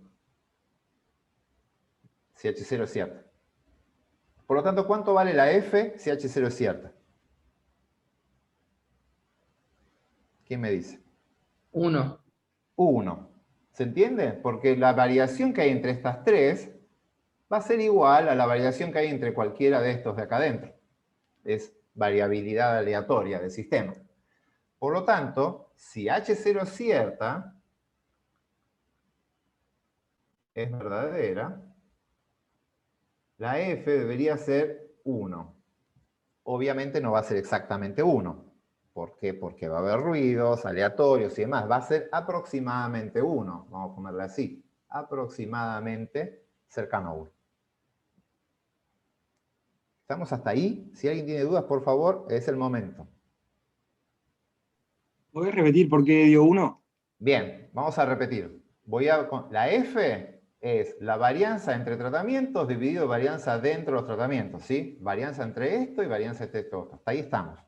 Si H0 es cierta. Por lo tanto, ¿cuánto vale la f si H0 es cierta? ¿Quién me dice? 1. 1. ¿Se entiende? Porque la variación que hay entre estas tres va a ser igual a la variación que hay entre cualquiera de estos de acá adentro. Es variabilidad aleatoria del sistema. Por lo tanto, si H0 es cierta, es verdadera, la f debería ser 1. Obviamente no va a ser exactamente 1. ¿Por qué? Porque va a haber ruidos, aleatorios y demás. Va a ser aproximadamente 1. Vamos a ponerle así. Aproximadamente cercano a 1. ¿Estamos hasta ahí? Si alguien tiene dudas, por favor, es el momento. ¿Podés repetir por qué dio 1? Bien, vamos a repetir. La F es la varianza entre tratamientos dividido varianza dentro de los tratamientos, ¿sí? Varianza entre esto y varianza entre esto otro. Hasta ahí estamos.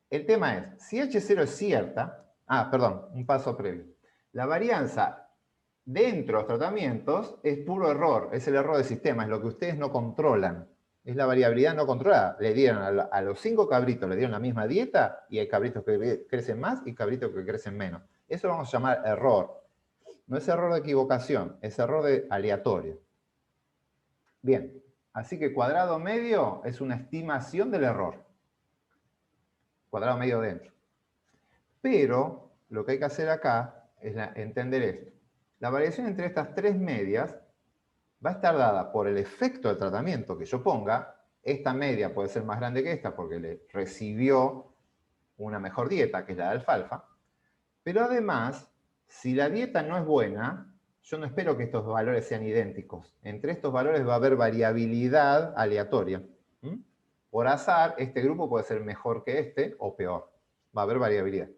El tema es, si H0 es cierta... perdón, un paso previo. La varianza dentro de los tratamientos es puro error, es el error del sistema, es lo que ustedes no controlan. Es la variabilidad no controlada. Le dieron a los 5 cabritos, le dieron la misma dieta y hay cabritos que crecen más y cabritos que crecen menos. Eso lo vamos a llamar error. No es error de equivocación, es error de aleatorio. Bien, así que cuadrado medio es una estimación del error. Cuadrado medio dentro. Pero lo que hay que hacer acá es entender esto. La variación entre estas tres medias va a estar dada por el efecto del tratamiento que yo ponga. Esta media puede ser más grande que esta porque le recibió una mejor dieta, que es la de alfalfa. Pero además, si la dieta no es buena, yo no espero que estos valores sean idénticos. Entre estos valores va a haber variabilidad aleatoria. Por azar, este grupo puede ser mejor que este o peor. Va a haber variabilidad.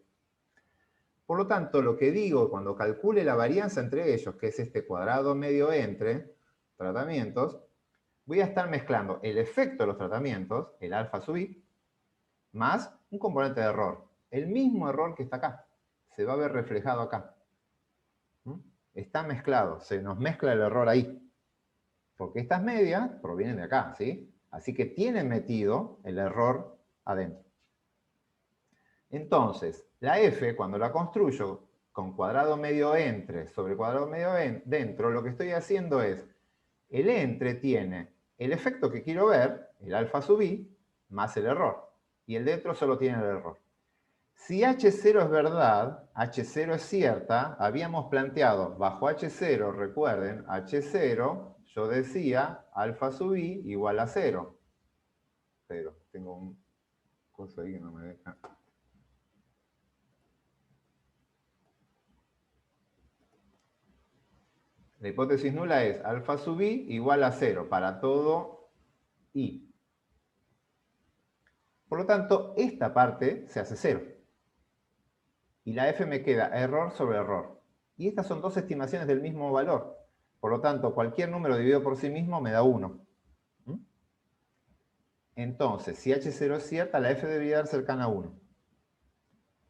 Por lo tanto, lo que digo cuando calcule la varianza entre ellos, que es este cuadrado medio entre tratamientos, voy a estar mezclando el efecto de los tratamientos, el alfa sub i, más un componente de error. El mismo error que está acá. se va a ver reflejado acá. ¿Mm? Está mezclado, se nos mezcla el error ahí. Porque estas medias provienen de acá, ¿sí? Así que tienen metido el error adentro. Entonces, la f, cuando la construyo con cuadrado medio entre sobre cuadrado medio dentro, lo que estoy haciendo es, el entre tiene el efecto que quiero ver, el alfa sub i, más el error. Y el dentro solo tiene el error. Si H0 es verdad, H0 es cierta, habíamos planteado bajo H0, recuerden, H0, yo decía alfa sub i igual a 0. Pero tengo un coso ahí que no me deja. La hipótesis nula es alfa sub i igual a 0 para todo i. Por lo tanto, esta parte se hace 0. Y la f me queda error sobre error. Y estas son dos estimaciones del mismo valor. Por lo tanto, cualquier número dividido por sí mismo me da 1. ¿Mm? Entonces, si H0 es cierta, la f debería dar cercana a 1.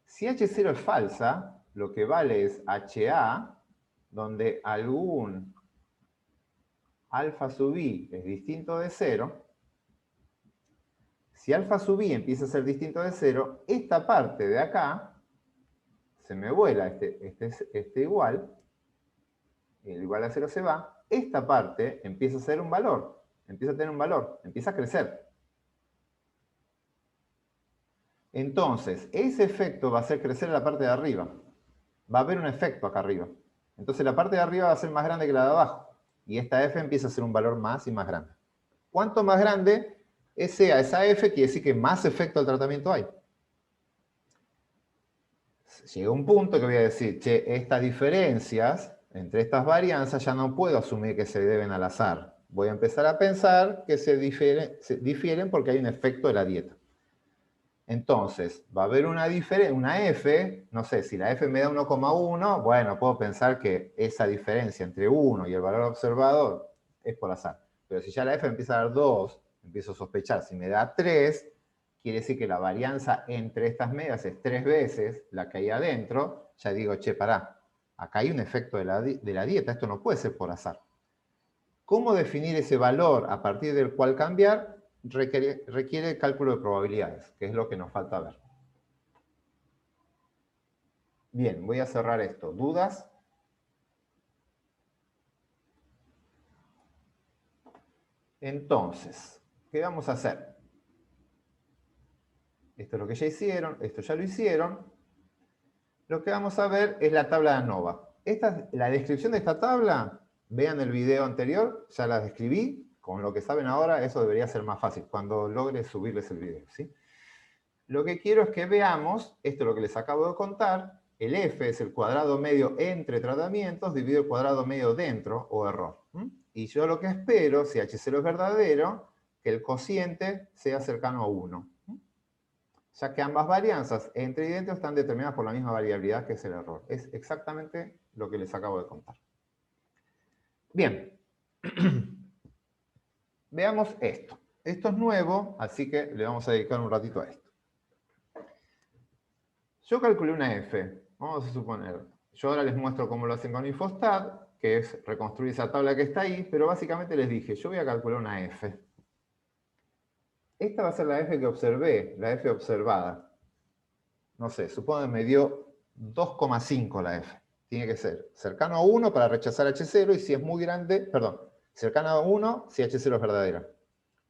Si H0 es falsa, lo que vale es HA, donde algún alfa sub i es distinto de 0. Si alfa sub i empieza a ser distinto de 0, esta parte de acá se me vuela, este igual, el igual a 0 se va, esta parte empieza a ser un valor, empieza a tener un valor, empieza a crecer. Entonces, ese efecto va a hacer crecer la parte de arriba. Va a haber un efecto acá arriba. Entonces la parte de arriba va a ser más grande que la de abajo. Y esta f empieza a ser un valor más y más grande. Cuanto más grande sea esa f, quiere decir que más efecto del tratamiento hay. Llega un punto que voy a decir, che, estas diferencias entre estas varianzas ya no puedo asumir que se deben al azar. Voy a empezar a pensar que se difieren porque hay un efecto de la dieta. Entonces, va a haber una f, no sé, si la f me da 1,1, bueno, puedo pensar que esa diferencia entre 1 y el valor observado es por azar. Pero si ya la f empieza a dar 2, empiezo a sospechar. Si me da 3, quiere decir que la varianza entre estas medias es 3 veces la que hay adentro. Ya digo, che, pará, acá hay un efecto de la dieta, esto no puede ser por azar. ¿Cómo definir ese valor a partir del cual cambiar? Requiere cálculo de probabilidades, que es lo que nos falta ver. Bien, voy a cerrar esto. ¿Dudas? Entonces, ¿qué vamos a hacer? Esto es lo que ya hicieron, esto ya lo hicieron. Lo que vamos a ver es la tabla de ANOVA. La descripción de esta tabla, vean el video anterior, ya la describí. Con lo que saben ahora, eso debería ser más fácil, cuando logre subirles el video, ¿sí? Lo que quiero es que veamos, esto es lo que les acabo de contar, el f es el cuadrado medio entre tratamientos dividido el cuadrado medio dentro, o error. Y yo lo que espero, si H0 es verdadero, que el cociente sea cercano a 1. Ya que ambas varianzas entre y dentro están determinadas por la misma variabilidad que es el error. Es exactamente lo que les acabo de contar. Bien. Veamos esto. Esto es nuevo, así que le vamos a dedicar un ratito a esto. Yo calculé una f. Vamos a suponer. Yo ahora les muestro cómo lo hacen con Infostat, que es reconstruir esa tabla que está ahí, pero básicamente les dije, yo voy a calcular una f. Esta va a ser la f que observé, la f observada. No sé, supongo que me dio 2,5 la f. Tiene que ser cercano a 1 para rechazar H0, y si es muy grande, perdón, cercano a 1 si H0 es verdadera.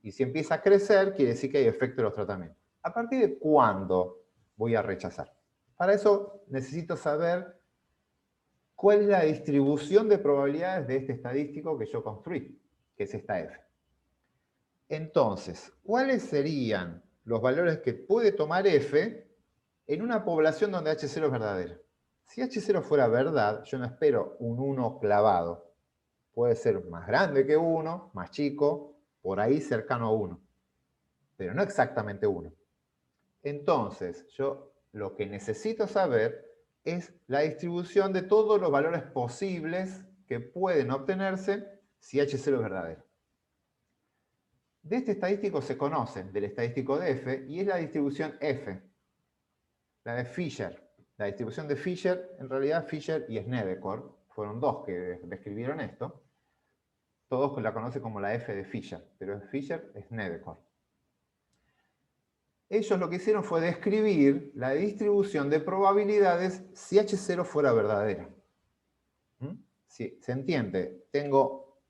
Y si empieza a crecer, quiere decir que hay efecto de los tratamientos. ¿A partir de cuándo voy a rechazar? Para eso necesito saber cuál es la distribución de probabilidades de este estadístico que yo construí, que es esta f. Entonces, ¿cuáles serían los valores que puede tomar f en una población donde H0 es verdadera? Si H0 fuera verdad, yo no espero un 1 clavado. Puede ser más grande que 1, más chico, por ahí cercano a 1. Pero no exactamente 1. Entonces, yo lo que necesito saber es la distribución de todos los valores posibles que pueden obtenerse si H0 es verdadero. De este estadístico se conoce, del estadístico de F, y es la distribución F, la de Fisher. La distribución de Fisher, en realidad Fisher y Snedeker, fueron dos que describieron esto. Todos la conocen como la F de Fisher, pero es Fisher-Snedeker. Ellos lo que hicieron fue describir la distribución de probabilidades si H0 fuera verdadera. Si se entiende, tengo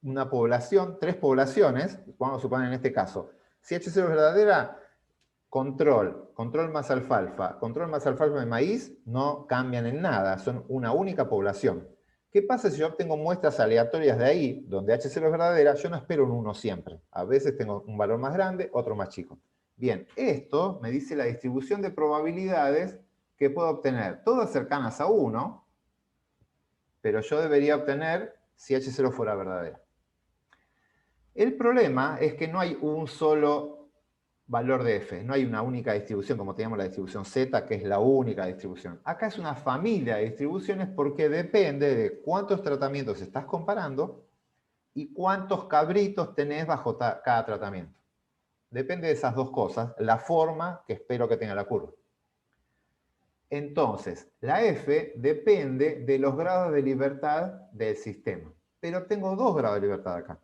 una población, 3 poblaciones, vamos a suponer en este caso, si H0 es verdadera, control más alfalfa de maíz no cambian en nada, son una única población. ¿Qué pasa si yo obtengo muestras aleatorias de ahí, donde H0 es verdadera? Yo no espero un 1 siempre. A veces tengo un valor más grande, otro más chico. Bien, esto me dice la distribución de probabilidades que puedo obtener, todas cercanas a 1, pero yo debería obtener si H0 fuera verdadera. El problema es que no hay un solo valor de F, no hay una única distribución, como teníamos la distribución Z, que es la única distribución. Acá es una familia de distribuciones porque depende de cuántos tratamientos estás comparando y cuántos cabritos tenés bajo cada tratamiento. Depende de esas dos cosas, la forma que espero que tenga la curva. Entonces, la F depende de los grados de libertad del sistema. Pero tengo 2 grados de libertad acá.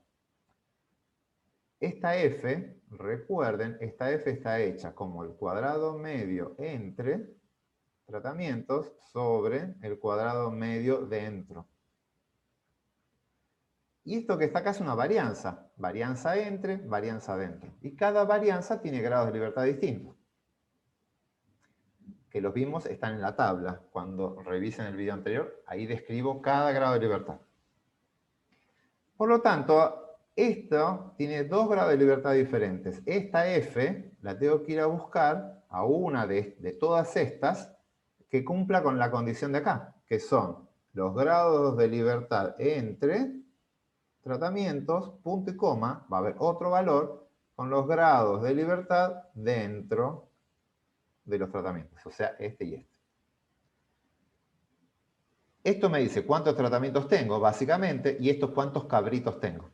Esta F, recuerden, esta F está hecha como el cuadrado medio entre tratamientos sobre el cuadrado medio dentro. Y esto que está acá es una varianza. Varianza entre, varianza dentro. Y cada varianza tiene grados de libertad distintos. Que los vimos están en la tabla. Cuando revisen el video anterior, ahí describo cada grado de libertad. Por lo tanto, esto tiene 2 grados de libertad diferentes. Esta F la tengo que ir a buscar a una de todas estas que cumpla con la condición de acá, que son los grados de libertad entre tratamientos, punto y coma, va a haber otro valor con los grados de libertad dentro de los tratamientos, o sea, este y este. Esto me dice cuántos tratamientos tengo, básicamente, y esto cuántos cabritos tengo.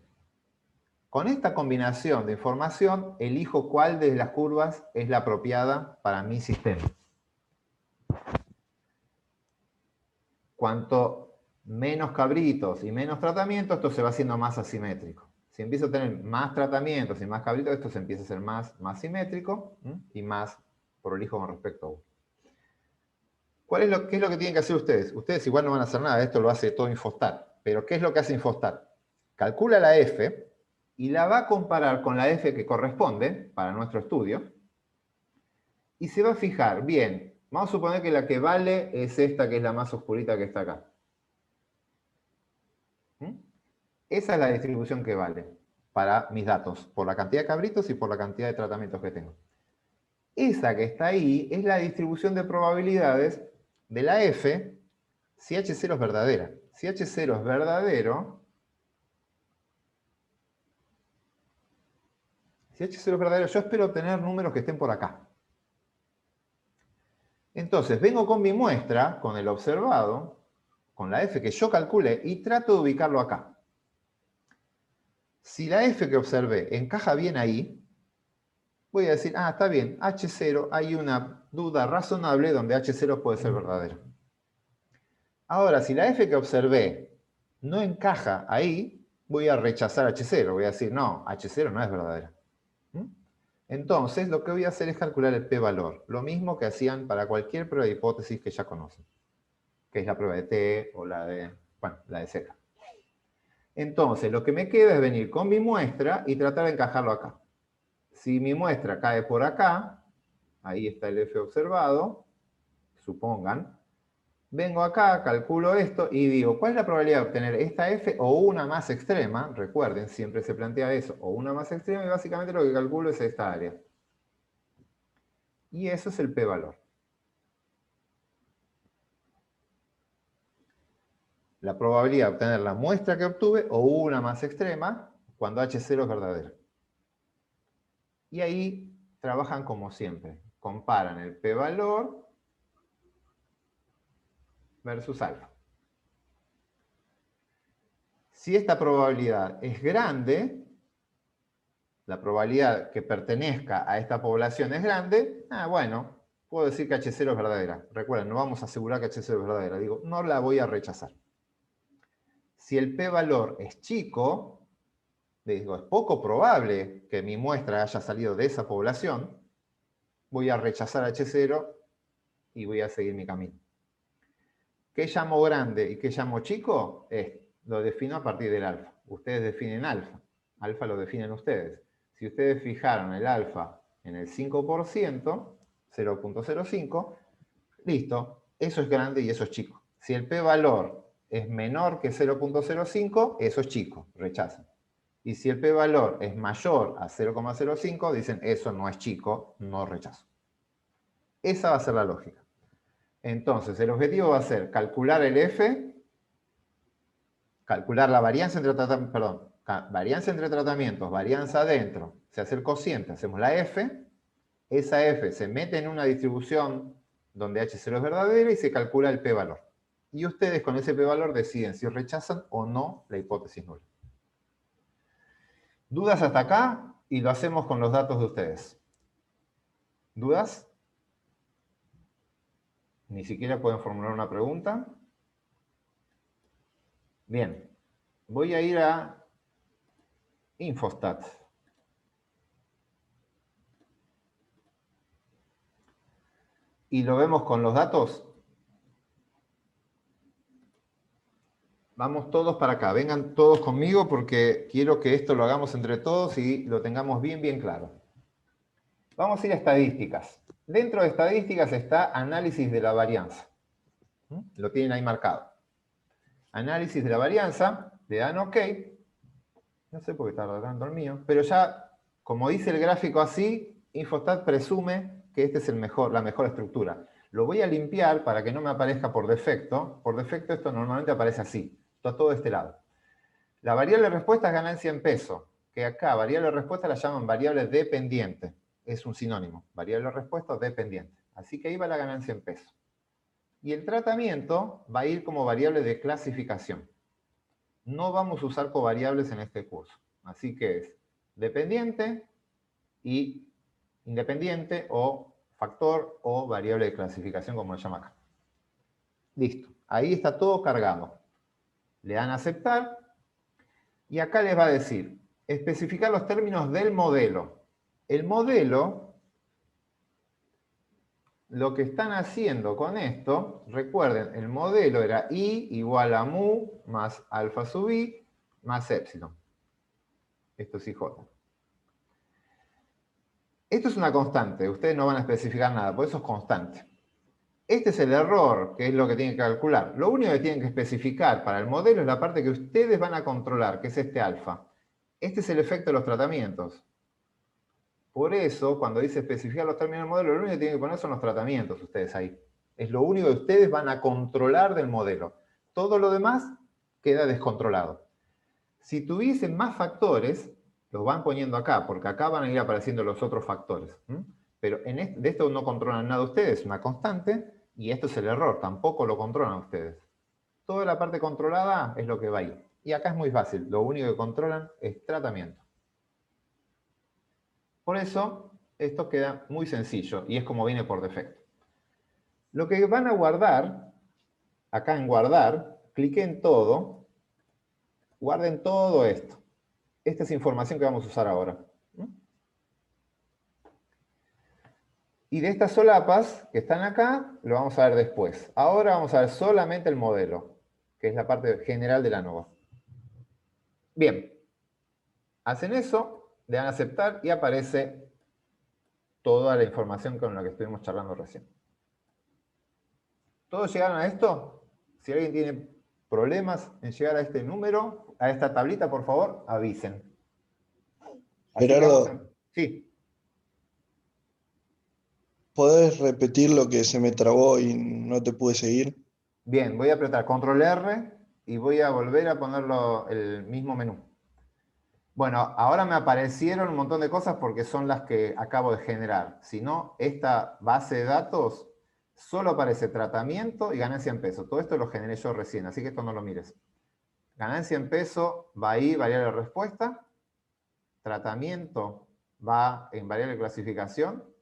Con esta combinación de información, elijo cuál de las curvas es la apropiada para mi sistema. Cuanto menos cabritos y menos tratamientos, esto se va haciendo más asimétrico. Si empiezo a tener más tratamientos y más cabritos, esto se empieza a hacer más simétrico y más prolijo con respecto a uno. ¿Qué es lo que tienen que hacer ustedes? Ustedes igual no van a hacer nada, esto lo hace todo Infostat. Pero ¿qué es lo que hace Infostat? Calcula la F y la va a comparar con la F que corresponde para nuestro estudio. Y se va a fijar, bien, vamos a suponer que la que vale es esta que es la más oscurita que está acá. Esa es la distribución que vale para mis datos, por la cantidad de cabritos y por la cantidad de tratamientos que tengo. Esa que está ahí es la distribución de probabilidades de la F si H0 es verdadera. Si H0 es verdadero, yo espero obtener números que estén por acá. Entonces, vengo con mi muestra, con el observado, con la F que yo calculé, y trato de ubicarlo acá. Si la F que observé encaja bien ahí, voy a decir, está bien, H0, hay una duda razonable donde H0 puede ser verdadero. Ahora, si la F que observé no encaja ahí, voy a rechazar H0, voy a decir, no, H0 no es verdadera. Entonces, lo que voy a hacer es calcular el p-valor, lo mismo que hacían para cualquier prueba de hipótesis que ya conocen, que es la prueba de T o la de Z. Entonces, lo que me queda es venir con mi muestra y tratar de encajarlo acá. Si mi muestra cae por acá, ahí está el F observado, supongan, vengo acá, calculo esto y digo, ¿cuál es la probabilidad de obtener esta F o una más extrema? Recuerden, siempre se plantea eso, o una más extrema, y básicamente lo que calculo es esta área. Y eso es el p-valor. La probabilidad de obtener la muestra que obtuve o una más extrema cuando H0 es verdadero. Y ahí trabajan como siempre. Comparan el p-valor versus alfa. Si esta probabilidad es grande, la probabilidad que pertenezca a esta población es grande, bueno, puedo decir que H0 es verdadera. Recuerden, no vamos a asegurar que H0 es verdadera. Digo, no la voy a rechazar. Si el p-valor es chico, digo, es poco probable que mi muestra haya salido de esa población, voy a rechazar H0 y voy a seguir mi camino. ¿Qué llamo grande y qué llamo chico? Lo defino a partir del alfa. Ustedes definen alfa. Alfa lo definen ustedes. Si ustedes fijaron el alfa en el 5%, 0.05, listo, eso es grande y eso es chico. Si el p-valor es menor que 0.05, eso es chico, rechazan. Y si el p-valor es mayor a 0.05, dicen eso no es chico, no rechazo. Esa va a ser la lógica. Entonces, el objetivo va a ser calcular el F, calcular la varianza entre tratamientos, perdón, varianza entre tratamientos, varianza adentro, se hace el cociente, hacemos la F, esa F se mete en una distribución donde H0 es verdadera y se calcula el p-valor. Y ustedes con ese p-valor deciden si rechazan o no la hipótesis nula. ¿Dudas hasta acá? Y lo hacemos con los datos de ustedes. ¿Dudas? Ni siquiera pueden formular una pregunta. Bien. Voy a ir a Infostat. Y lo vemos con los datos. Vamos todos para acá. Vengan todos conmigo porque quiero que esto lo hagamos entre todos y lo tengamos bien, bien claro. Vamos a ir a estadísticas. Dentro de estadísticas está análisis de la varianza. Lo tienen ahí marcado. Análisis de la varianza, le dan OK. No sé por qué está tardando el mío, pero ya, como dice el gráfico así, Infostat presume que esta es la mejor estructura. Lo voy a limpiar para que no me aparezca por defecto. Por defecto esto normalmente aparece así. Está todo de este lado. La variable de respuesta es ganancia en peso, que acá variable de respuesta la llaman variable dependiente. Es un sinónimo, variable de respuesta dependiente. Así que ahí va la ganancia en peso. Y el tratamiento va a ir como variable de clasificación. No vamos a usar covariables en este curso. Así que es dependiente y independiente o factor o variable de clasificación, como lo llama acá. Listo. Ahí está todo cargado. Le dan a aceptar y acá les va a decir especificar los términos del modelo. El modelo, lo que están haciendo con esto, recuerden, el modelo era I igual a mu más alfa sub I más épsilon. Esto es IJ. Esto es una constante, ustedes no van a especificar nada, por eso es constante. Este es el error, que es lo que tienen que calcular. Lo único que tienen que especificar para el modelo es la parte que ustedes van a controlar, que es este alfa. Este es el efecto de los tratamientos. Por eso, cuando dice especificar los términos del modelo, lo único que tienen que poner son los tratamientos ustedes ahí. Es lo único que ustedes van a controlar del modelo. Todo lo demás queda descontrolado. Si tuviesen más factores, los van poniendo acá, porque acá van a ir apareciendo los otros factores. Pero de esto no controlan nada ustedes, es una constante, y esto es el error, tampoco lo controlan ustedes. Toda la parte controlada es lo que va ahí. Y acá es muy fácil, lo único que controlan es tratamiento. Por eso, esto queda muy sencillo, y es como viene por defecto. Lo que van a guardar, acá en guardar, cliquen todo, guarden todo esto. Esta es información que vamos a usar ahora. Y de estas solapas que están acá, lo vamos a ver después. Ahora vamos a ver solamente el modelo, que es la parte general de la ANOVA. Bien. Hacen eso, le dan a aceptar y aparece toda la información con la que estuvimos charlando recién. ¿Todos llegaron a esto? Si alguien tiene problemas en llegar a este número, a esta tablita, por favor, avisen. Gerardo, Sí. ¿podés repetir lo que se me trabó y no te pude seguir? Bien, voy a apretar Control R y voy a volver a ponerlo el mismo menú. Bueno, ahora me aparecieron un montón de cosas porque son las que acabo de generar. Si no, esta base de datos solo aparece tratamiento y ganancia en peso. Todo esto lo generé yo recién, así que esto no lo mires. Ganancia en peso va ahí, variable de respuesta. Tratamiento va en variable de clasificación.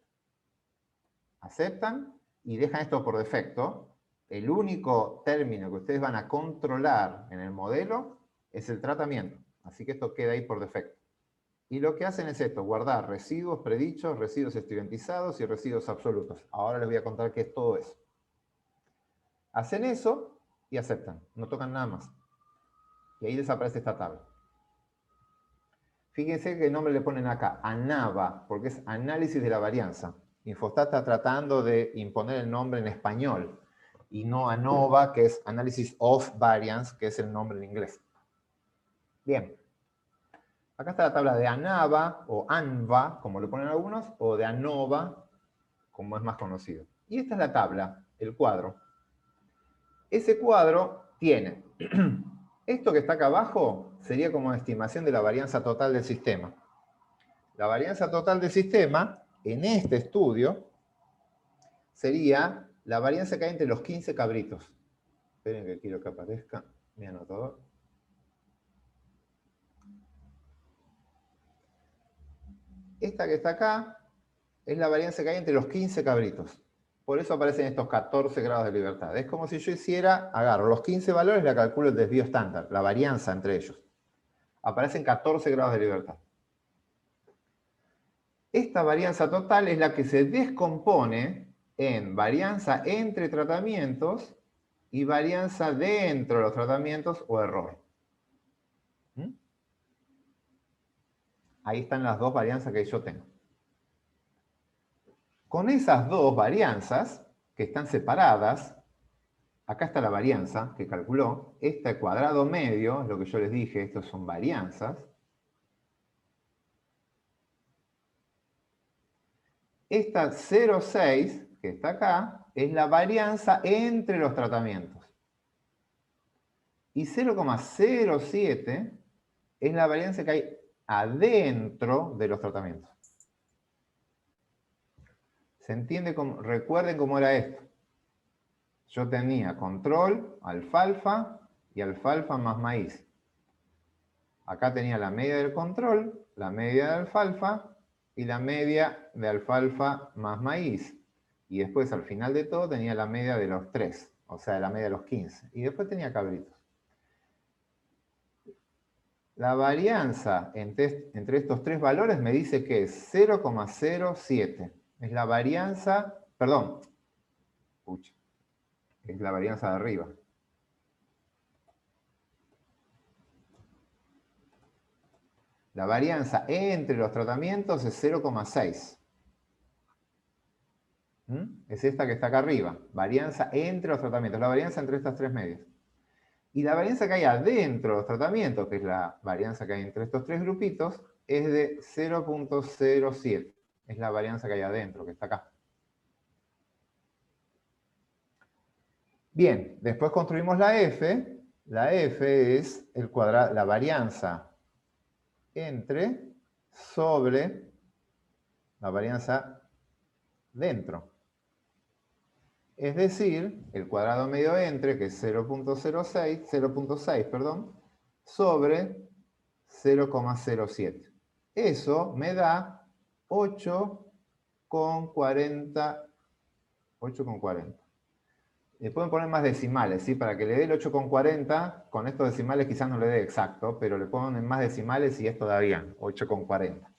Aceptan y dejan esto por defecto. El único término que ustedes van a controlar en el modelo es el tratamiento. Así que esto queda ahí por defecto. Y lo que hacen es esto, guardar residuos predichos, residuos estudiantizados y residuos absolutos. Ahora les voy a contar qué es todo eso. Hacen eso y aceptan, no tocan nada más. Y ahí desaparece esta tabla. Fíjense qué nombre le ponen acá, ANAVA, porque es análisis de la varianza. Infostat está tratando de imponer el nombre en español, y no ANOVA, que es Analysis of Variance, que es el nombre en inglés. Bien. Acá está la tabla de ANAVA, o ANVA, como le ponen algunos, o de ANOVA, como es más conocido. Y esta es la tabla, el cuadro. Ese cuadro tiene, esto que está acá abajo, sería como una estimación de la varianza total del sistema. La varianza total del sistema, en este estudio, sería la varianza que hay entre los 15 cabritos. Esperen que quiero que aparezca mi anotador. Esta que está acá es la varianza que hay entre los 15 cabritos. Por eso aparecen estos 14 grados de libertad. Es como si yo hiciera, agarro los 15 valores y le calculo el desvío estándar, la varianza entre ellos. Aparecen 14 grados de libertad. Esta varianza total es la que se descompone en varianza entre tratamientos y varianza dentro de los tratamientos o error. ¿Mm? Ahí están las dos varianzas que yo tengo. Con esas dos varianzas, que están separadas, acá está la varianza que calculó, este cuadrado medio, es lo que yo les dije, estos son varianzas. Esta 0,6, que está acá, es la varianza entre los tratamientos. Y 0,07 es la varianza que hay adentro de los tratamientos. ¿Se entiende? Recuerden cómo era esto. Yo tenía control, alfalfa y alfalfa más maíz. Acá tenía la media del control, la media de alfalfa y la media de alfalfa más maíz. Y después, al final de todo, tenía la media de los 3, o sea, la media de los 15. Y después tenía cabritos. La varianza entre estos tres valores me dice que es 0,07. Es la varianza, perdón, pucha, es la varianza de arriba. La varianza entre los tratamientos es 0,6. Es esta que está acá arriba. Varianza entre los tratamientos. La varianza entre estas tres medias. Y la varianza que hay adentro de los tratamientos, que es la varianza que hay entre estos tres grupitos, es de 0,07. Es la varianza que hay adentro, que está acá. Bien, después construimos la F. La F es la varianza entre sobre la varianza dentro. Es decir, el cuadrado medio entre, que es 0,6, perdón, sobre 0,07. Eso me da 8,40. 8,40. Le pueden poner más decimales, ¿sí? Para que le dé el 8,40, con estos decimales quizás no le dé exacto, pero le ponen más decimales y es todavía 8,40.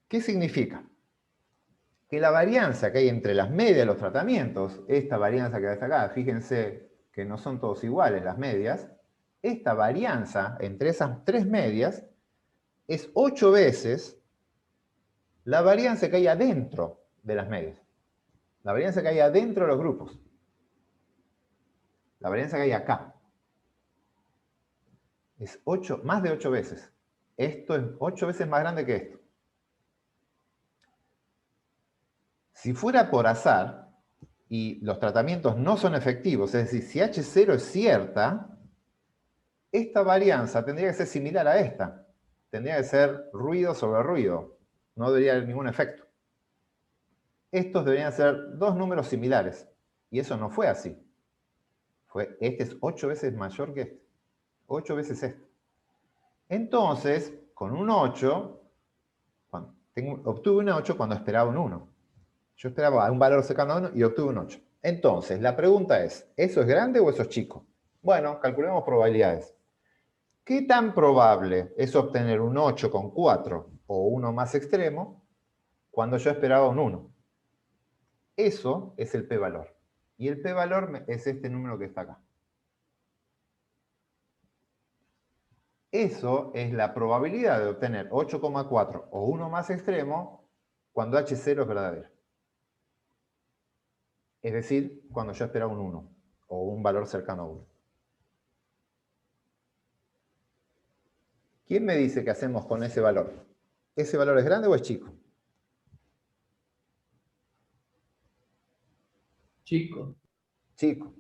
¿Qué significa? Que la varianza que hay entre las medias de los tratamientos, esta varianza que está acá, fíjense que no son todos iguales las medias, esta varianza entre esas tres medias es 8 veces la varianza que hay adentro de las medias. La varianza que hay adentro de los grupos. La varianza que hay acá. Es más de 8 veces. Esto es 8 veces más grande que esto. Si fuera por azar, y los tratamientos no son efectivos, es decir, si H0 es cierta, esta varianza tendría que ser similar a esta. Tendría que ser ruido sobre ruido. No debería haber ningún efecto. Estos deberían ser dos números similares. Y eso no fue así. Este es 8 veces mayor que este. 8 veces este. Entonces, con un 8, Obtuve un 8 cuando esperaba un 1. Yo esperaba un valor cercano a 1 y obtuve un 8. Entonces, la pregunta es, ¿eso es grande o eso es chico? Bueno, calculemos probabilidades. ¿Qué tan probable es obtener un 8 con 4 o uno más extremo cuando yo esperaba un 1? Eso es el p-valor. Y el p-valor es este número que está acá. Eso es la probabilidad de obtener 8,4 o uno más extremo cuando H0 es verdadero. Es decir, cuando yo esperaba un 1 o un valor cercano a 1. ¿Quién me dice qué hacemos con ese valor? ¿Ese valor es grande o es chico? Chico. Chico.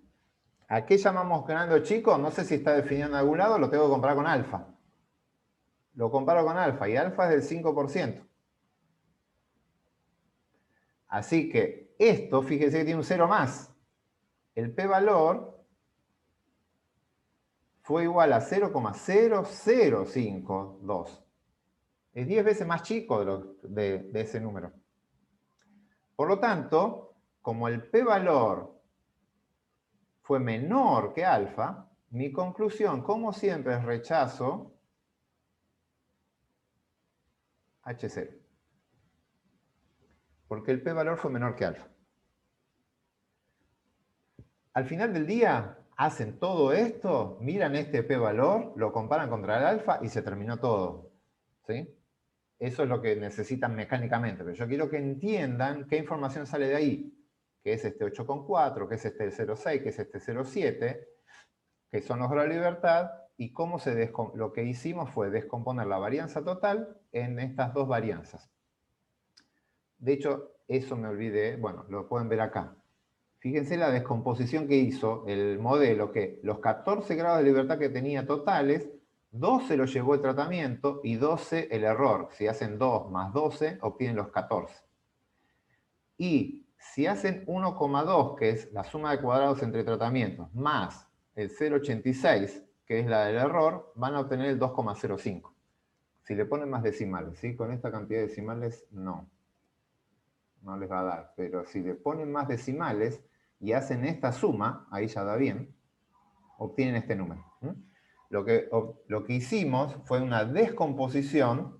¿A qué llamamos grande o chico? No sé si está definido en algún lado, lo tengo que comparar con alfa. Lo comparo con alfa y alfa es del 5%. Así que esto, fíjese que tiene un 0 más. El p-valor fue igual a 0,0052. Es 10 veces más chico de ese número. Por lo tanto, como el p-valor fue menor que alfa, mi conclusión, como siempre, es rechazo H0. Porque el p-valor fue menor que alfa. Al final del día, hacen todo esto, miran este p-valor, lo comparan contra el alfa y se terminó todo. ¿Sí? Eso es lo que necesitan mecánicamente. Pero yo quiero que entiendan qué información sale de ahí. Que es este 8,4, que es este 0,6, que es este 0,7, que son los grados de libertad, y cómo lo que hicimos fue descomponer la varianza total en estas dos varianzas. De hecho, eso me olvidé, bueno, lo pueden ver acá. Fíjense la descomposición que hizo el modelo, que los 14 grados de libertad que tenía totales, 12 los llevó el tratamiento y 12 el error. Si hacen 2 más 12, obtienen los 14. Y si hacen 1,2, que es la suma de cuadrados entre tratamientos, más el 0,86, que es la del error, van a obtener el 2,05. Si le ponen más decimales, ¿sí? Con esta cantidad de decimales, no les va a dar. Pero si le ponen más decimales y hacen esta suma, ahí ya da bien, obtienen este número. Lo que hicimos fue una descomposición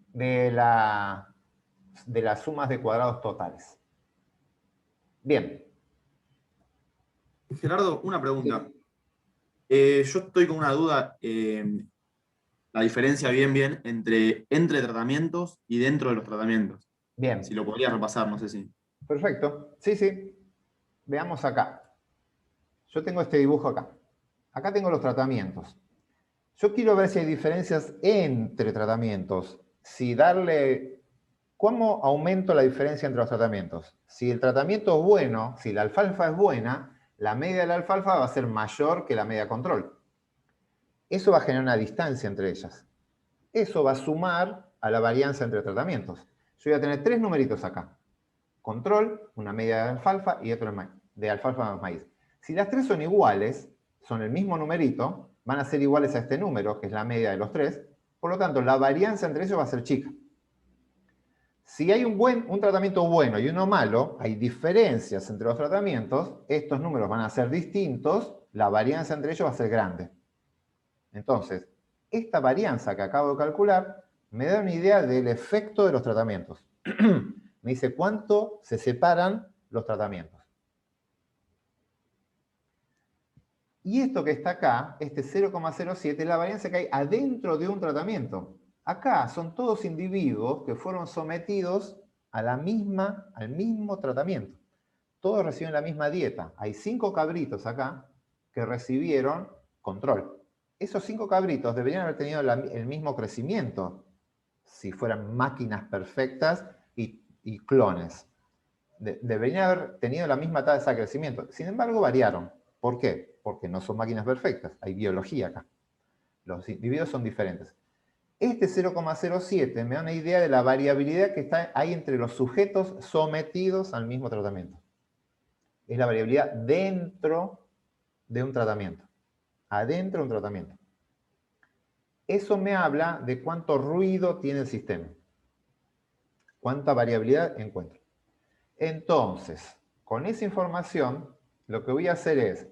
de las sumas de cuadrados totales. Bien. Gerardo, una pregunta. Yo estoy con una duda, la diferencia bien entre tratamientos y dentro de los tratamientos. Bien. Si lo podrías repasar, no sé si. Perfecto. Sí. Veamos acá. Yo tengo este dibujo acá. Acá tengo los tratamientos. Yo quiero ver si hay diferencias entre tratamientos. ¿Cómo aumento la diferencia entre los tratamientos? Si el tratamiento es bueno, si la alfalfa es buena, la media de la alfalfa va a ser mayor que la media control. Eso va a generar una distancia entre ellas. Eso va a sumar a la varianza entre tratamientos. Yo voy a tener 3 numeritos acá. Control, una media de alfalfa y otro de alfalfa más maíz. Si las 3 son iguales, son el mismo numerito, van a ser iguales a este número, que es la media de los 3. Por lo tanto, la varianza entre ellos va a ser chica. Si hay un tratamiento bueno y uno malo, hay diferencias entre los tratamientos, estos números van a ser distintos, la varianza entre ellos va a ser grande. Entonces, esta varianza que acabo de calcular me da una idea del efecto de los tratamientos. Me dice cuánto se separan los tratamientos. Y esto que está acá, este 0,07, es la varianza que hay adentro de un tratamiento. Acá son todos individuos que fueron sometidos al mismo tratamiento. Todos reciben la misma dieta. Hay 5 cabritos acá que recibieron control. Esos 5 cabritos deberían haber tenido el mismo crecimiento si fueran máquinas perfectas y clones. Deberían haber tenido la misma tasa de crecimiento. Sin embargo, variaron. ¿Por qué? Porque no son máquinas perfectas. Hay biología acá. Los individuos son diferentes. Este 0,07 me da una idea de la variabilidad que hay entre los sujetos sometidos al mismo tratamiento. Es la variabilidad dentro de un tratamiento. Adentro de un tratamiento. Eso me habla de cuánto ruido tiene el sistema. ¿Cuánta variabilidad encuentro? Entonces, con esa información, lo que voy a hacer es,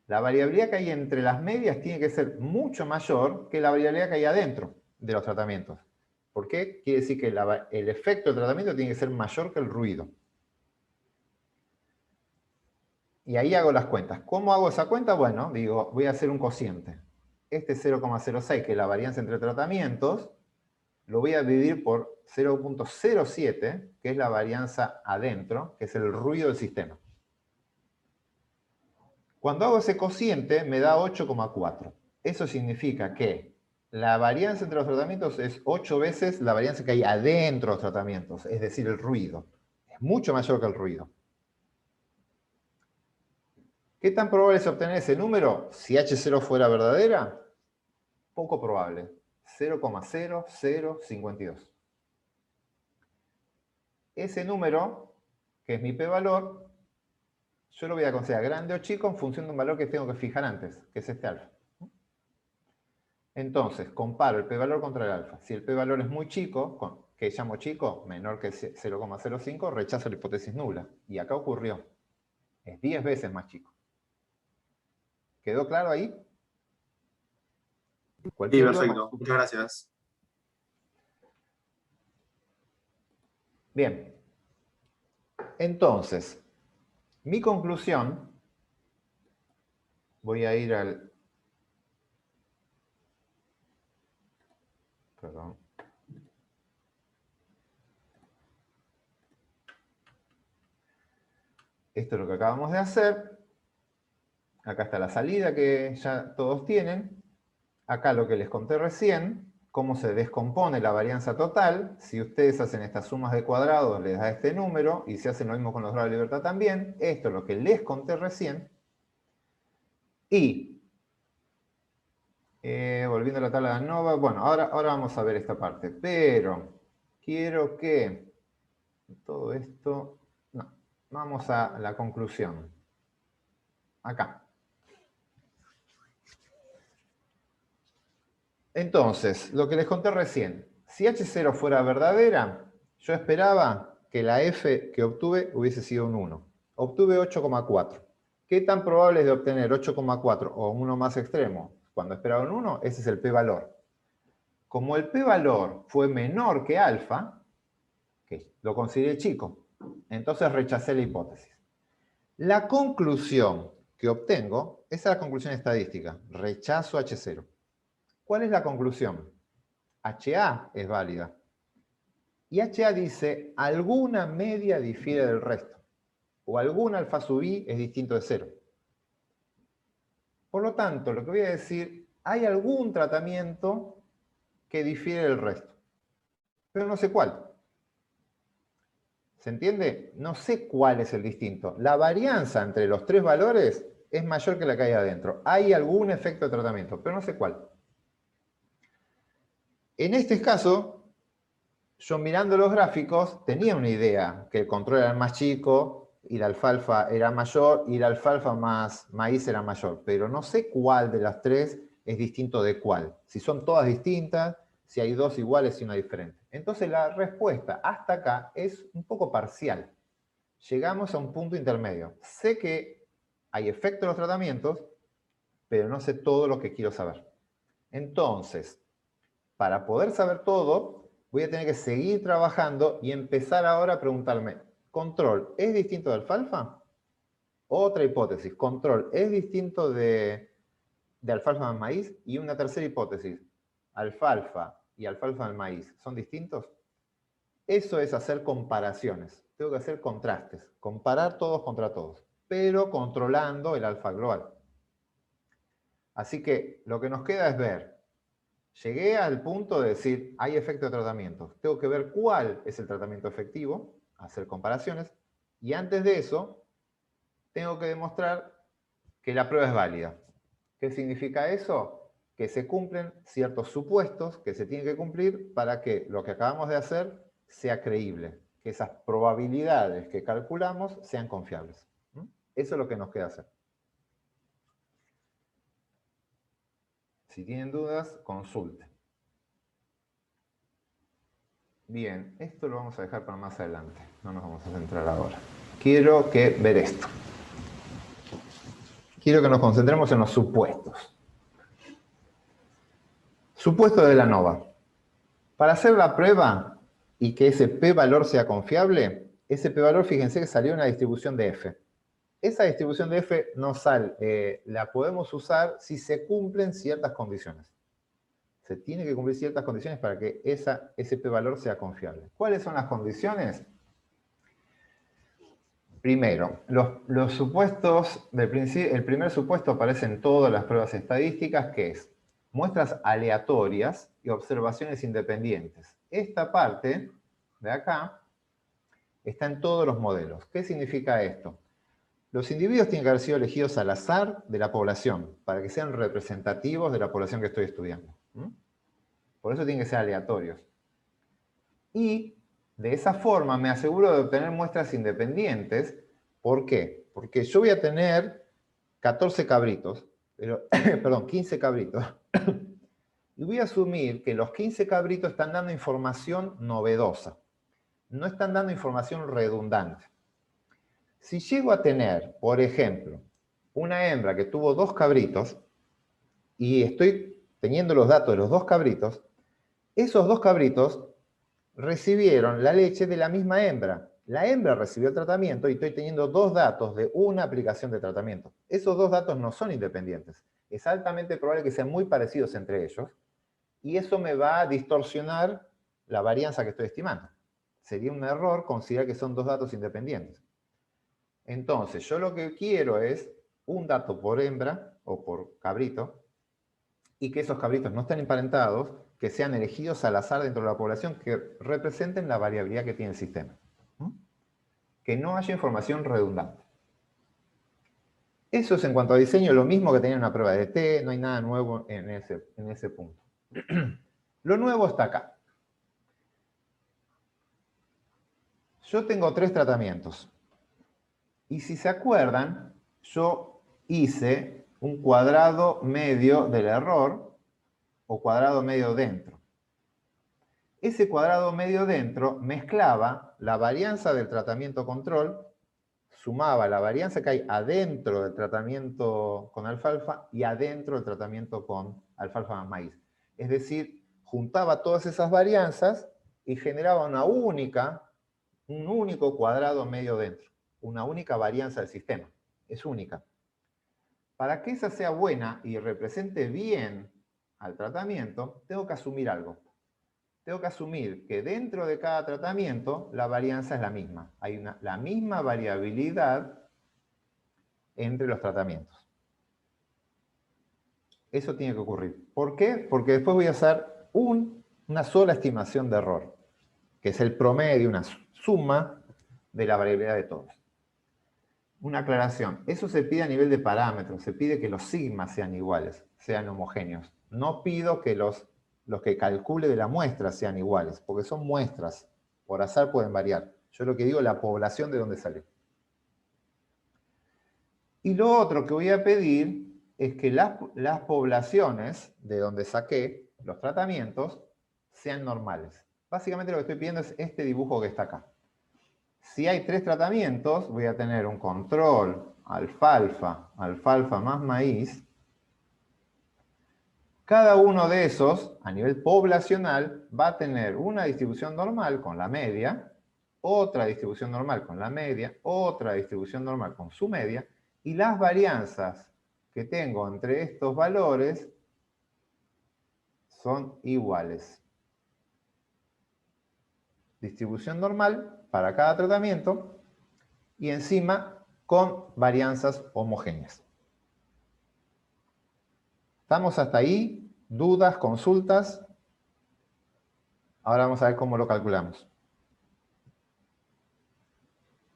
la variabilidad que hay entre las medias tiene que ser mucho mayor que la variabilidad que hay adentro de los tratamientos. ¿Por qué? Quiere decir que el efecto del tratamiento tiene que ser mayor que el ruido. Y ahí hago las cuentas. ¿Cómo hago esa cuenta? Bueno, digo, voy a hacer un cociente. Este 0,06, que es la varianza entre tratamientos, lo voy a dividir por 0,07, que es la varianza adentro, que es el ruido del sistema. Cuando hago ese cociente, me da 8,4. Eso significa que la varianza entre los tratamientos es 8 veces la varianza que hay adentro de los tratamientos, es decir, el ruido. Es mucho mayor que el ruido. ¿Qué tan probable es obtener ese número? Si H0 fuera verdadera, poco probable. 0,0052. Ese número, que es mi p-valor, yo lo voy a considerar grande o chico en función de un valor que tengo que fijar antes, que es este alfa. Entonces, comparo el p-valor contra el alfa. Si el p-valor es muy chico, que llamo chico, menor que 0,05, rechazo la hipótesis nula. Y acá ocurrió. Es 10 veces más chico. ¿Quedó claro ahí? Sí, Cualquier duda. perfecto. Muchas gracias. Bien. Entonces, mi conclusión, voy a ir al... Perdón. Esto es lo que acabamos de hacer. Acá está la salida que ya todos tienen. Acá lo que les conté recién, cómo se descompone la varianza total. Si ustedes hacen estas sumas de cuadrados, les da este número, y si hacen lo mismo con los grados de libertad también. Esto es lo que les conté recién. Y, volviendo a la tabla de ANOVA, bueno, ahora vamos a ver esta parte, pero quiero que todo esto... No, vamos a la conclusión. Acá. Entonces, lo que les conté recién, si H0 fuera verdadera, yo esperaba que la F que obtuve hubiese sido un 1. Obtuve 8,4. ¿Qué tan probable es de obtener 8,4 o uno más extremo cuando esperaba un 1? Ese es el p-valor. Como el p-valor fue menor que alfa, que lo consideré chico, entonces rechacé la hipótesis. La conclusión que obtengo, esa es la conclusión estadística, rechazo H0. ¿Cuál es la conclusión? HA es válida. Y HA dice, alguna media difiere del resto. O algún alfa sub i es distinto de 0. Por lo tanto, lo que voy a decir, hay algún tratamiento que difiere del resto. Pero no sé cuál. ¿Se entiende? No sé cuál es el distinto. La varianza entre los tres valores es mayor que la que hay adentro. Hay algún efecto de tratamiento, pero no sé cuál. En este caso, yo mirando los gráficos tenía una idea, que el control era más chico y la alfalfa era mayor y la alfalfa más maíz era mayor, pero no sé cuál de las tres es distinto de cuál. Si son todas distintas, si hay dos iguales y una diferente. Entonces la respuesta hasta acá es un poco parcial. Llegamos a un punto intermedio. Sé que hay efecto en los tratamientos, pero no sé todo lo que quiero saber. Entonces, para poder saber todo, voy a tener que seguir trabajando y empezar ahora a preguntarme, ¿control es distinto de alfalfa? Otra hipótesis, ¿control es distinto de alfalfa más maíz? Y una tercera hipótesis, ¿alfalfa y alfalfa del maíz son distintos? Eso es hacer comparaciones. Tengo que hacer contrastes, comparar todos contra todos, pero controlando el alfa global. Así que lo que nos queda es ver. Llegué al punto de decir, hay efecto de tratamiento. Tengo que ver cuál es el tratamiento efectivo, hacer comparaciones, y antes de eso, tengo que demostrar que la prueba es válida. ¿Qué significa eso? Que se cumplen ciertos supuestos que se tienen que cumplir para que lo que acabamos de hacer sea creíble, que esas probabilidades que calculamos sean confiables. Eso es lo que nos queda hacer. Si tienen dudas, consulten. Bien, esto lo vamos a dejar para más adelante. No nos vamos a centrar ahora. Quiero ver esto. Quiero que nos concentremos en los supuestos. Supuesto de la ANOVA. Para hacer la prueba y que ese p-valor sea confiable, ese p-valor, fíjense que salió en la distribución de f. Esa distribución de f la podemos usar si se cumplen ciertas condiciones. Se tiene que cumplir ciertas condiciones para que ese p-valor sea confiable. ¿Cuáles son las condiciones? Primero, los supuestos del principio, el primer supuesto aparece en todas las pruebas estadísticas, que es muestras aleatorias y observaciones independientes. Esta parte de acá está en todos los modelos. ¿Qué significa esto? Los individuos tienen que haber sido elegidos al azar de la población, para que sean representativos de la población que estoy estudiando. Por eso tienen que ser aleatorios. Y de esa forma me aseguro de obtener muestras independientes. ¿Por qué? Porque yo voy a tener 14 cabritos, perdón, 15 cabritos. Y voy a asumir que los 15 cabritos están dando información novedosa. No están dando información redundante. Si llego a tener, por ejemplo, una hembra que tuvo 2 cabritos y estoy teniendo los datos de los 2 cabritos, esos 2 cabritos recibieron la leche de la misma hembra. La hembra recibió el tratamiento y estoy teniendo 2 datos de una aplicación de tratamiento. Esos 2 datos no son independientes. Es altamente probable que sean muy parecidos entre ellos y eso me va a distorsionar la varianza que estoy estimando. Sería un error considerar que son 2 datos independientes. Entonces, yo lo que quiero es un dato por hembra o por cabrito y que esos cabritos no estén emparentados, que sean elegidos al azar dentro de la población, que representen la variabilidad que tiene el sistema. Que no haya información redundante. Eso es en cuanto a diseño lo mismo que tenía una prueba de T, no hay nada nuevo en ese punto. Lo nuevo está acá. Yo tengo 3 tratamientos. Y si se acuerdan, yo hice un cuadrado medio del error o cuadrado medio dentro. Ese cuadrado medio dentro mezclaba la varianza del tratamiento control, sumaba la varianza que hay adentro del tratamiento con alfalfa y adentro del tratamiento con alfalfa más maíz. Es decir, juntaba todas esas varianzas y generaba un único cuadrado medio dentro. Una única varianza del sistema. Es única. Para que esa sea buena y represente bien al tratamiento, tengo que asumir algo. Tengo que asumir que dentro de cada tratamiento la varianza es la misma. Hay la misma variabilidad entre los tratamientos. Eso tiene que ocurrir. ¿Por qué? Porque después voy a hacer una sola estimación de error, que es el promedio, una suma de la variabilidad de todos. Una aclaración, eso se pide a nivel de parámetros, se pide que los sigmas sean iguales, sean homogéneos. No pido que los que calcule de la muestra sean iguales, porque son muestras, por azar pueden variar. Yo lo que digo es la población de donde salió. Y lo otro que voy a pedir es que las poblaciones de donde saqué los tratamientos sean normales. Básicamente lo que estoy pidiendo es este dibujo que está acá. Si hay 3 tratamientos, voy a tener un control alfalfa más maíz. Cada uno de esos, a nivel poblacional, va a tener una distribución normal con la media, otra distribución normal con la media, otra distribución normal con su media, y las varianzas que tengo entre estos valores son iguales. Distribución normal para cada tratamiento y encima con varianzas homogéneas. ¿Estamos hasta ahí? ¿Dudas? ¿Consultas? Ahora vamos a ver cómo lo calculamos.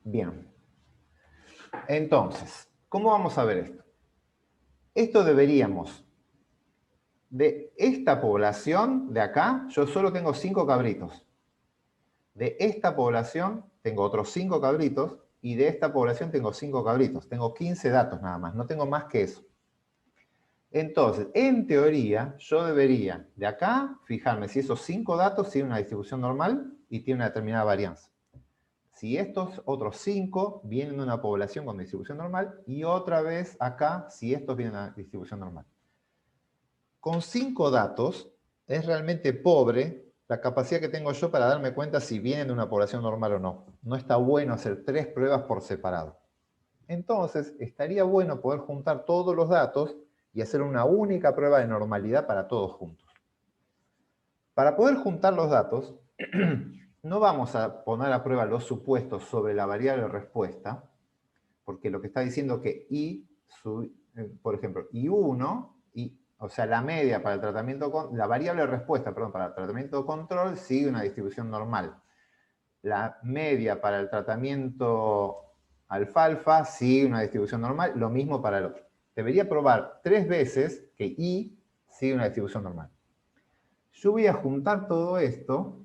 Bien. Entonces, ¿cómo vamos a ver esto? Esto deberíamos, de esta población de acá, yo solo tengo 5 cabritos. De esta población tengo otros 5 cabritos y de esta población tengo 5 cabritos. Tengo 15 datos nada más, no tengo más que eso. Entonces, en teoría, yo debería de acá fijarme si esos 5 datos tienen una distribución normal y tienen una determinada varianza. Si estos otros 5 vienen de una población con distribución normal y otra vez acá si estos vienen de una distribución normal. Con 5 datos es realmente pobre la capacidad que tengo yo para darme cuenta si vienen de una población normal o no. No está bueno hacer 3 pruebas por separado. Entonces, estaría bueno poder juntar todos los datos y hacer una única prueba de normalidad para todos juntos. Para poder juntar los datos, no vamos a poner a prueba los supuestos sobre la variable respuesta, porque lo que está diciendo que por ejemplo, I1, o sea, la media para el tratamiento, la variable respuesta, perdón, para el tratamiento control sigue una distribución normal. La media para el tratamiento alfalfa sigue una distribución normal, lo mismo para el otro. Debería probar 3 veces que I sigue una distribución normal. Yo voy a juntar todo esto,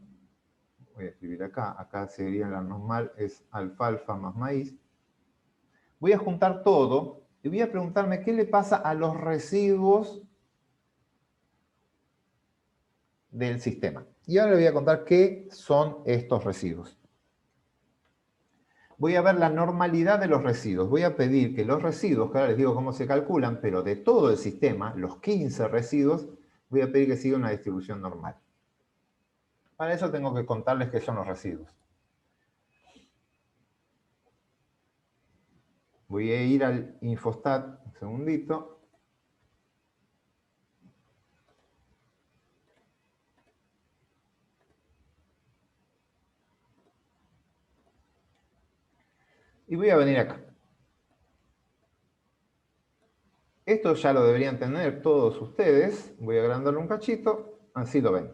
voy a escribir acá sería la normal, es alfalfa más maíz. Voy a juntar todo y voy a preguntarme qué le pasa a los residuos del sistema. Y ahora le voy a contar qué son estos residuos. Voy a ver la normalidad de los residuos. Voy a pedir que los residuos, que ahora les digo cómo se calculan, pero de todo el sistema, los 15 residuos, voy a pedir que siga una distribución normal. Para eso tengo que contarles qué son los residuos. Voy a ir al Infostat, un segundito. Y voy a venir acá. Esto ya lo deberían tener todos ustedes. Voy a agrandarlo un cachito, así lo ven.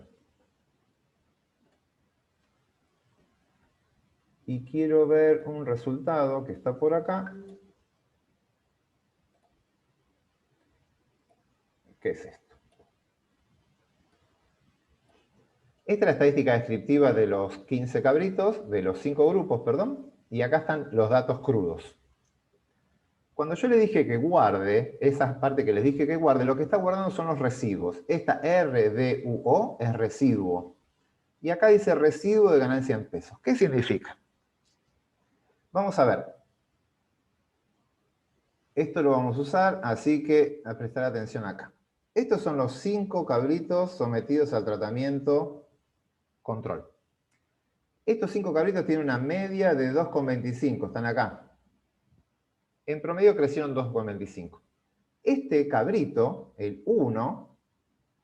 Y quiero ver un resultado que está por acá. ¿Qué es esto? Esta es la estadística descriptiva de los 15 cabritos, de los 5 grupos, perdón. Y acá están los datos crudos. Cuando yo le dije que guarde, esa parte que les dije que guarde, lo que está guardando son los residuos. Esta RDUO es residuo. Y acá dice residuo de ganancia en pesos. ¿Qué significa? Vamos a ver. Esto lo vamos a usar, así que a prestar atención acá. Estos son los 5 cabritos sometidos al tratamiento control. Estos 5 cabritos tienen una media de 2,25, están acá. En promedio crecieron 2,25. Este cabrito, el 1,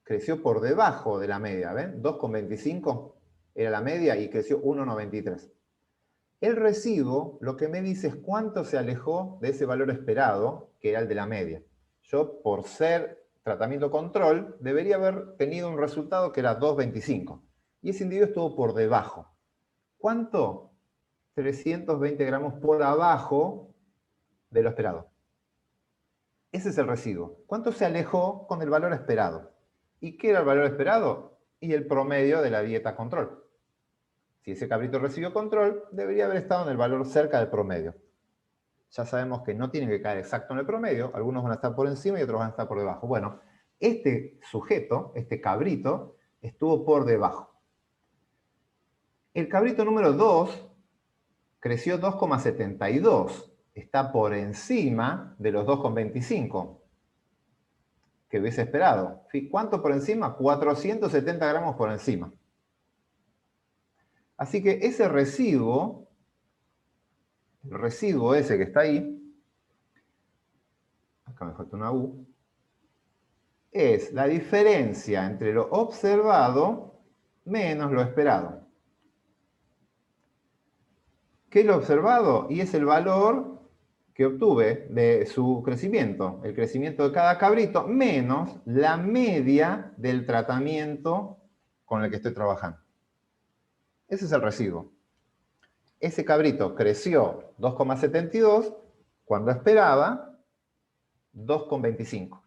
creció por debajo de la media, ¿ven? 2,25 era la media y creció 1,93. El residuo lo que me dice es cuánto se alejó de ese valor esperado, que era el de la media. Yo, por ser tratamiento control, debería haber tenido un resultado que era 2,25. Y ese individuo estuvo por debajo. ¿Cuánto? 320 gramos por abajo de lo esperado. Ese es el residuo. ¿Cuánto se alejó con el valor esperado? ¿Y qué era el valor esperado? Y el promedio de la dieta control. Si ese cabrito recibió control, debería haber estado en el valor cerca del promedio. Ya sabemos que no tiene que caer exacto en el promedio, algunos van a estar por encima y otros van a estar por debajo. Bueno, este sujeto, este cabrito, estuvo por debajo. El cabrito número 2 creció 2,72. Está por encima de los 2,25 que hubiese esperado. ¿Cuánto por encima? 470 gramos por encima. Así que ese residuo, el residuo ese que está ahí, acá me falta una U, es la diferencia entre lo observado menos lo esperado. ¿Qué es lo observado? Y es el valor que obtuve de su crecimiento, el crecimiento de cada cabrito, menos la media del tratamiento con el que estoy trabajando. Ese es el residuo. Ese cabrito creció 2,72 cuando esperaba 2,25.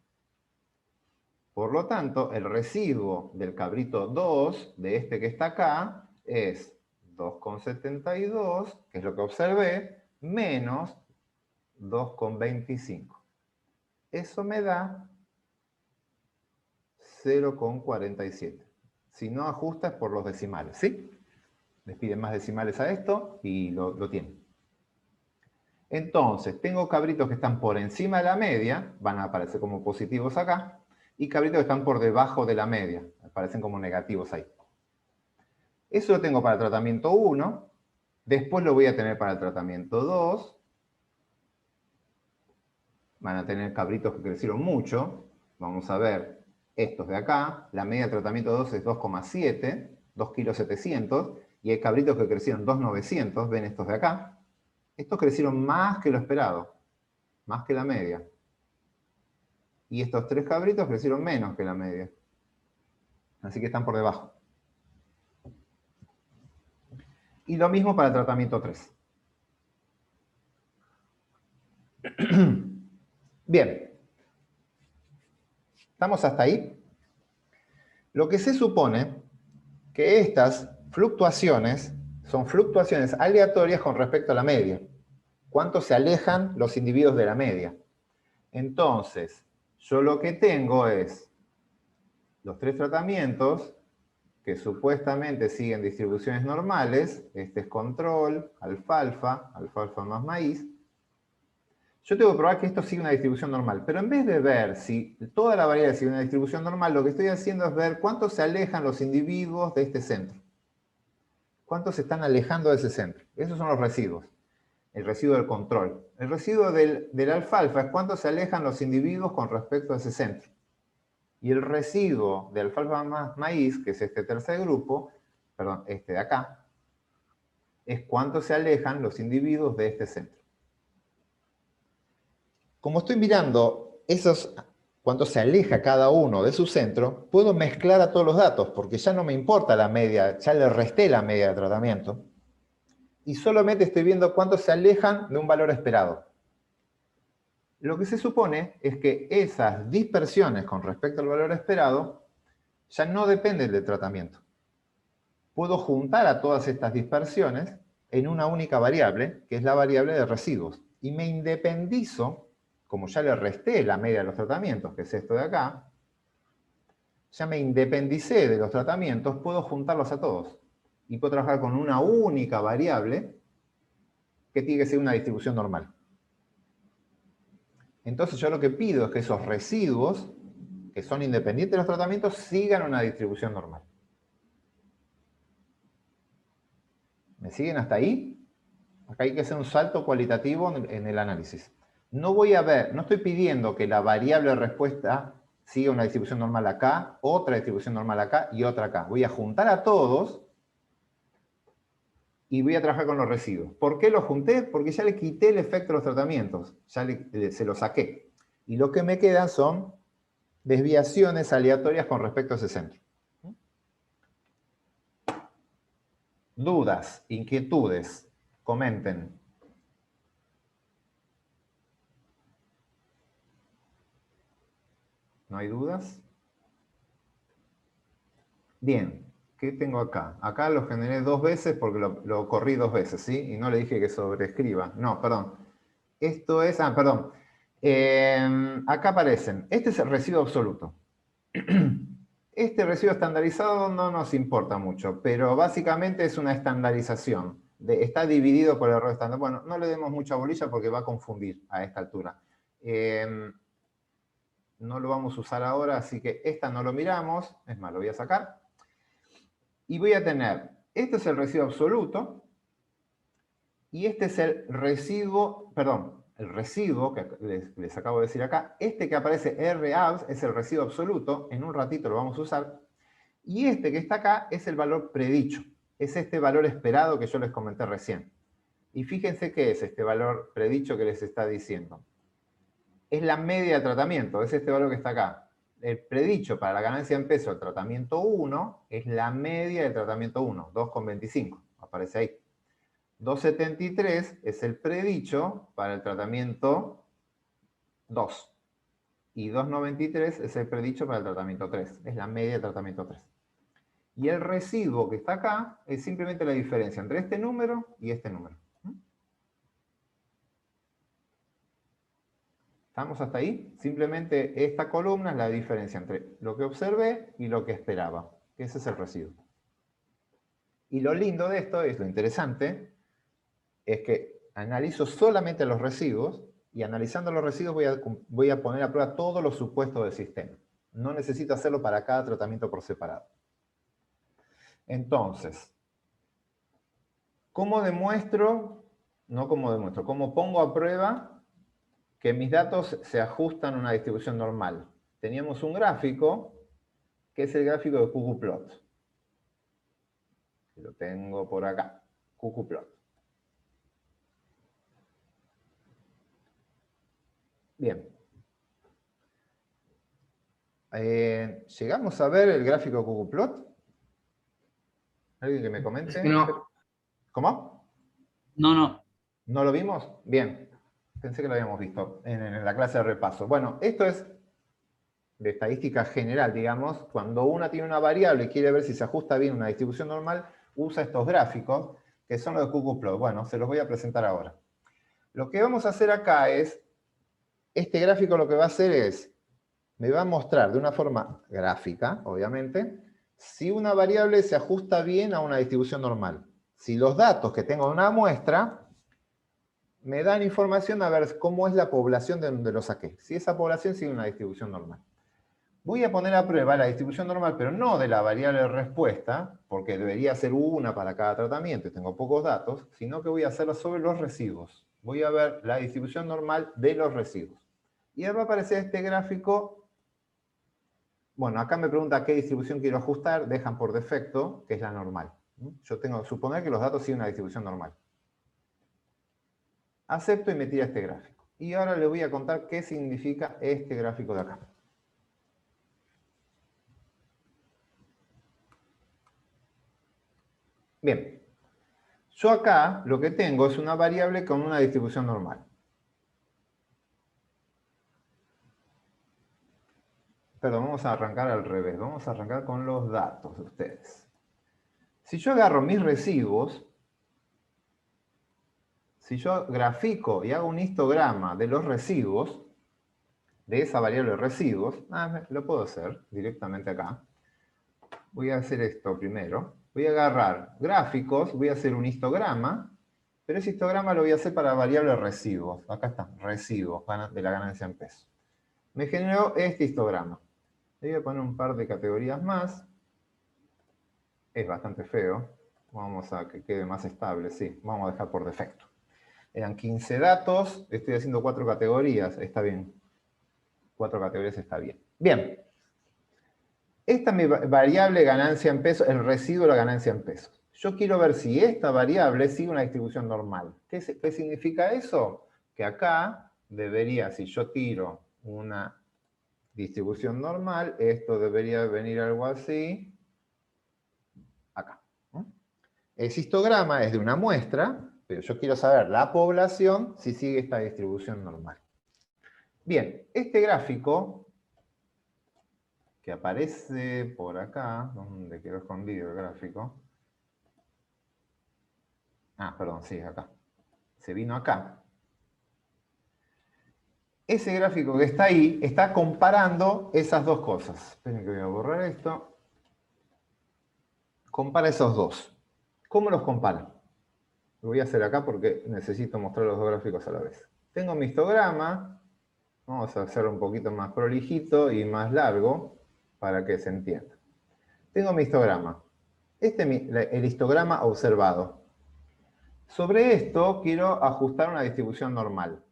Por lo tanto, el residuo del cabrito 2, de este que está acá, es 2,72, que es lo que observé, menos 2,25. Eso me da 0,47. Si no ajusta es por los decimales, ¿sí? Les piden más decimales a esto y lo tienen. Entonces, tengo cabritos que están por encima de la media, van a aparecer como positivos acá, y cabritos que están por debajo de la media, aparecen como negativos ahí. Eso lo tengo para el tratamiento 1, después lo voy a tener para el tratamiento 2. Van a tener cabritos que crecieron mucho. Vamos a ver estos de acá. La media de tratamiento 2 es 2,7, 2,7 kg, y hay cabritos que crecieron 2,900, ven estos de acá. Estos crecieron más que lo esperado, más que la media. Y estos 3 cabritos crecieron menos que la media. Así que están por debajo. Y lo mismo para el tratamiento 3. Bien. ¿Estamos hasta ahí? Lo que se supone que estas fluctuaciones son fluctuaciones aleatorias con respecto a la media. ¿Cuánto se alejan los individuos de la media? Entonces, yo lo que tengo es los 3 tratamientos que supuestamente siguen distribuciones normales. Este es control, alfalfa, alfalfa más maíz. Yo tengo que probar que esto sigue una distribución normal, pero en vez de ver si toda la variedad sigue una distribución normal, lo que estoy haciendo es ver cuánto se alejan los individuos de este centro. ¿Cuántos se están alejando de ese centro? Esos son los residuos. El residuo del control. El residuo del alfalfa es cuánto se alejan los individuos con respecto a ese centro. Y el residuo de alfalfa más maíz, que es este tercer grupo, perdón, este de acá, es cuánto se alejan los individuos de este centro. Como estoy mirando cuánto se aleja cada uno de su centro, puedo mezclar a todos los datos, porque ya no me importa la media, ya le resté la media de tratamiento, y solamente estoy viendo cuánto se alejan de un valor esperado. Lo que se supone es que esas dispersiones con respecto al valor esperado ya no dependen del tratamiento. Puedo juntar a todas estas dispersiones en una única variable, que es la variable de residuos, y me independizo. Como ya le resté la media de los tratamientos, que es esto de acá, ya me independicé de los tratamientos, puedo juntarlos a todos. Y puedo trabajar con una única variable que tiene que ser una distribución normal. Entonces yo lo que pido es que esos residuos, que son independientes de los tratamientos, sigan una distribución normal. ¿Me siguen hasta ahí? Acá hay que hacer un salto cualitativo en el análisis. No estoy pidiendo que la variable de respuesta siga una distribución normal acá, otra distribución normal acá y otra acá. Voy a juntar a todos y voy a trabajar con los residuos. ¿Por qué los junté? Porque ya le quité el efecto de los tratamientos, ya se lo saqué. Y lo que me quedan son desviaciones aleatorias con respecto a ese centro. ¿Dudas? ¿Inquietudes? Comenten. ¿No hay dudas? Bien, ¿qué tengo acá? Acá lo generé 2 veces porque lo corrí 2 veces, ¿sí? Y no le dije que sobreescriba. No, perdón. Esto es... perdón. Acá aparecen. Este es el residuo absoluto. Este residuo estandarizado no nos importa mucho, pero básicamente es una estandarización. Está dividido por el error estándar. Bueno, no le demos mucha bolilla porque va a confundir a esta altura. No lo vamos a usar ahora, así que esta no lo miramos. Es más, lo voy a sacar. Y voy a tener, este es el residuo absoluto, y este es el residuo, perdón, el residuo que les acabo de decir acá. Este que aparece RABS es el residuo absoluto, en un ratito lo vamos a usar. Y este que está acá es el valor predicho. Es este valor esperado que yo les comenté recién. Y fíjense qué es este valor predicho que les está diciendo. Es la media de tratamiento, es este valor que está acá. El predicho para la ganancia en peso del tratamiento 1 es la media del tratamiento 1, 2,25, aparece ahí. 2,73 es el predicho para el tratamiento 2. Y 2,93 es el predicho para el tratamiento 3, es la media del tratamiento 3. Y el residuo que está acá es simplemente la diferencia entre este número y este número. ¿Estamos hasta ahí? Simplemente esta columna es la diferencia entre lo que observé y lo que esperaba. Ese es el residuo. Y lo lindo de esto, es lo interesante, es que analizo solamente los residuos y analizando los residuos voy a poner a prueba todos los supuestos del sistema. No necesito hacerlo para cada tratamiento por separado. Entonces, ¿cómo demuestro? No cómo demuestro, ¿cómo pongo a prueba que mis datos se ajustan a una distribución normal? Teníamos un gráfico, que es el gráfico de ggplot. Lo tengo por acá, ggplot. Bien. ¿Llegamos a ver el gráfico de ggplot? ¿Alguien que me comente? No. ¿Cómo? No. ¿No lo vimos? Bien. Pensé que lo habíamos visto en la clase de repaso. Bueno, esto es de estadística general, digamos. Cuando una tiene una variable y quiere ver si se ajusta bien a una distribución normal, usa estos gráficos, que son los de ggplot. Bueno, se los voy a presentar ahora. Lo que vamos a hacer acá es, este gráfico lo que va a hacer es, me va a mostrar de una forma gráfica, obviamente, si una variable se ajusta bien a una distribución normal. Si los datos que tengo en una muestra me dan información a ver cómo es la población de donde lo saqué. Si esa población sigue una distribución normal. Voy a poner a prueba la distribución normal, pero no de la variable de respuesta, porque debería ser una para cada tratamiento y tengo pocos datos, sino que voy a hacerlo sobre los residuos. Voy a ver la distribución normal de los residuos. Y ahora va a aparecer este gráfico. Bueno, acá me pregunta qué distribución quiero ajustar, dejan por defecto, que es la normal. Yo tengo que suponer que los datos siguen una distribución normal. Acepto y me tira este gráfico. Y ahora les voy a contar qué significa este gráfico de acá. Bien. Yo acá lo que tengo es una variable con una distribución normal. Perdón, vamos a arrancar al revés. Vamos a arrancar con los datos de ustedes. Si yo agarro mis residuos, si yo grafico y hago un histograma de los residuos, de esa variable de residuos, lo puedo hacer directamente acá. Voy a hacer esto primero. Voy a agarrar gráficos, voy a hacer un histograma, pero ese histograma lo voy a hacer para la variable residuos. Acá está, residuos de la ganancia en pesos. Me generó este histograma. Le voy a poner un par de categorías más. Es bastante feo. Vamos a que quede más estable, sí. Vamos a dejar por defecto. Eran 15 datos, estoy haciendo 4 categorías, está bien. 4 categorías está bien. Bien. Esta es mi variable ganancia en pesos, el residuo de la ganancia en pesos. Yo quiero ver si esta variable sigue una distribución normal. ¿Qué significa eso? Que acá debería, si yo tiro una distribución normal, esto debería venir algo así, acá. Ese histograma es de una muestra, pero yo quiero saber la población si sigue esta distribución normal. Bien, este gráfico que aparece por acá, donde quedó escondido el gráfico. Perdón, sí, acá. Se vino acá. Ese gráfico que está ahí está comparando esas dos cosas. Esperen que voy a borrar esto. Compara esos dos. ¿Cómo los compara? Lo voy a hacer acá porque necesito mostrar los dos gráficos a la vez. Tengo mi histograma. Vamos a hacerlo un poquito más prolijito y más largo para que se entienda. Tengo mi histograma. Este es el histograma observado. Sobre esto quiero ajustar una distribución normal.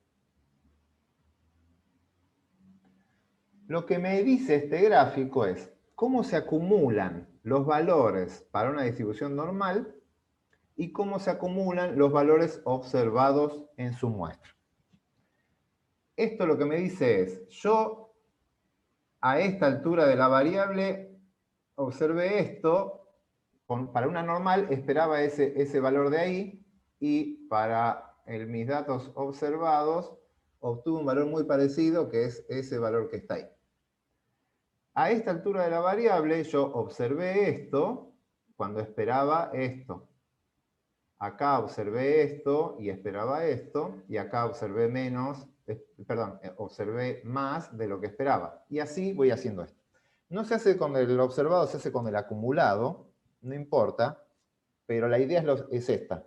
Lo que me dice este gráfico es cómo se acumulan los valores para una distribución normal y cómo se acumulan los valores observados en su muestra. Esto lo que me dice es, yo a esta altura de la variable observé esto, para una normal esperaba ese valor de ahí, y para mis datos observados obtuve un valor muy parecido, que es ese valor que está ahí. A esta altura de la variable yo observé esto cuando esperaba esto. Acá observé esto y esperaba esto, y acá observé menos observé más de lo que esperaba. Y así voy haciendo esto. No se hace con el observado, se hace con el acumulado, no importa, pero la idea es esta.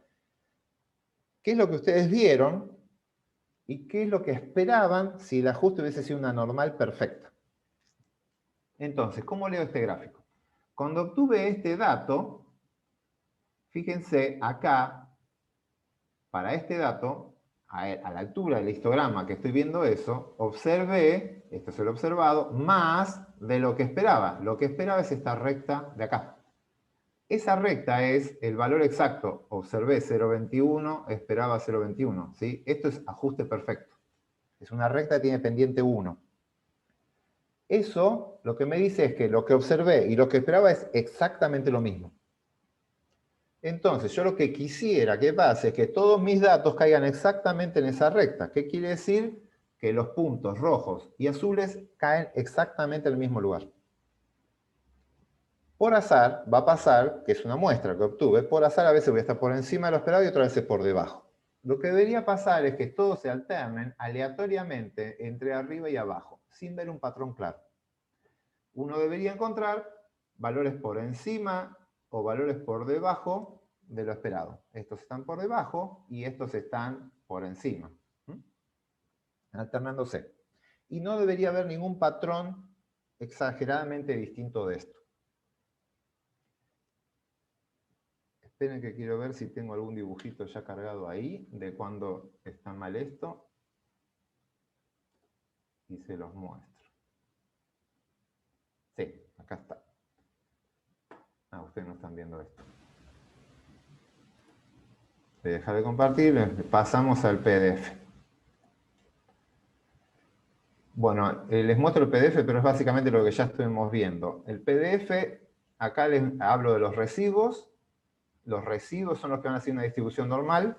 ¿Qué es lo que ustedes vieron y qué es lo que esperaban si el ajuste hubiese sido una normal perfecta? Entonces, ¿cómo leo este gráfico? Cuando obtuve este dato, fíjense acá, para este dato, a la altura del histograma que estoy viendo eso, observé, esto es el observado, más de lo que esperaba. Lo que esperaba es esta recta de acá. Esa recta es el valor exacto. Observé 0,21, esperaba 0,21. ¿Sí? Esto es ajuste perfecto. Es una recta que tiene pendiente 1. Eso lo que me dice es que lo que observé y lo que esperaba es exactamente lo mismo. Entonces, yo lo que quisiera que pase es que todos mis datos caigan exactamente en esa recta. ¿Qué quiere decir? Que los puntos rojos y azules caen exactamente en el mismo lugar. Por azar va a pasar, que es una muestra que obtuve, por azar a veces voy a estar por encima de lo esperado y otras veces por debajo. Lo que debería pasar es que todos se alternen aleatoriamente entre arriba y abajo, sin ver un patrón claro. Uno debería encontrar valores por encima o valores por debajo de lo esperado. Estos están por debajo y estos están por encima. Alternándose. Y no debería haber ningún patrón exageradamente distinto de esto. Esperen que quiero ver si tengo algún dibujito ya cargado ahí de cuando está mal esto. Y se los muestro. Sí, acá está. Ah, ustedes no están viendo esto. Voy a dejar de compartir, pasamos al PDF. Bueno, les muestro el PDF, pero es básicamente lo que ya estuvimos viendo. El PDF, acá les hablo de los residuos. Los residuos son los que van a hacer una distribución normal.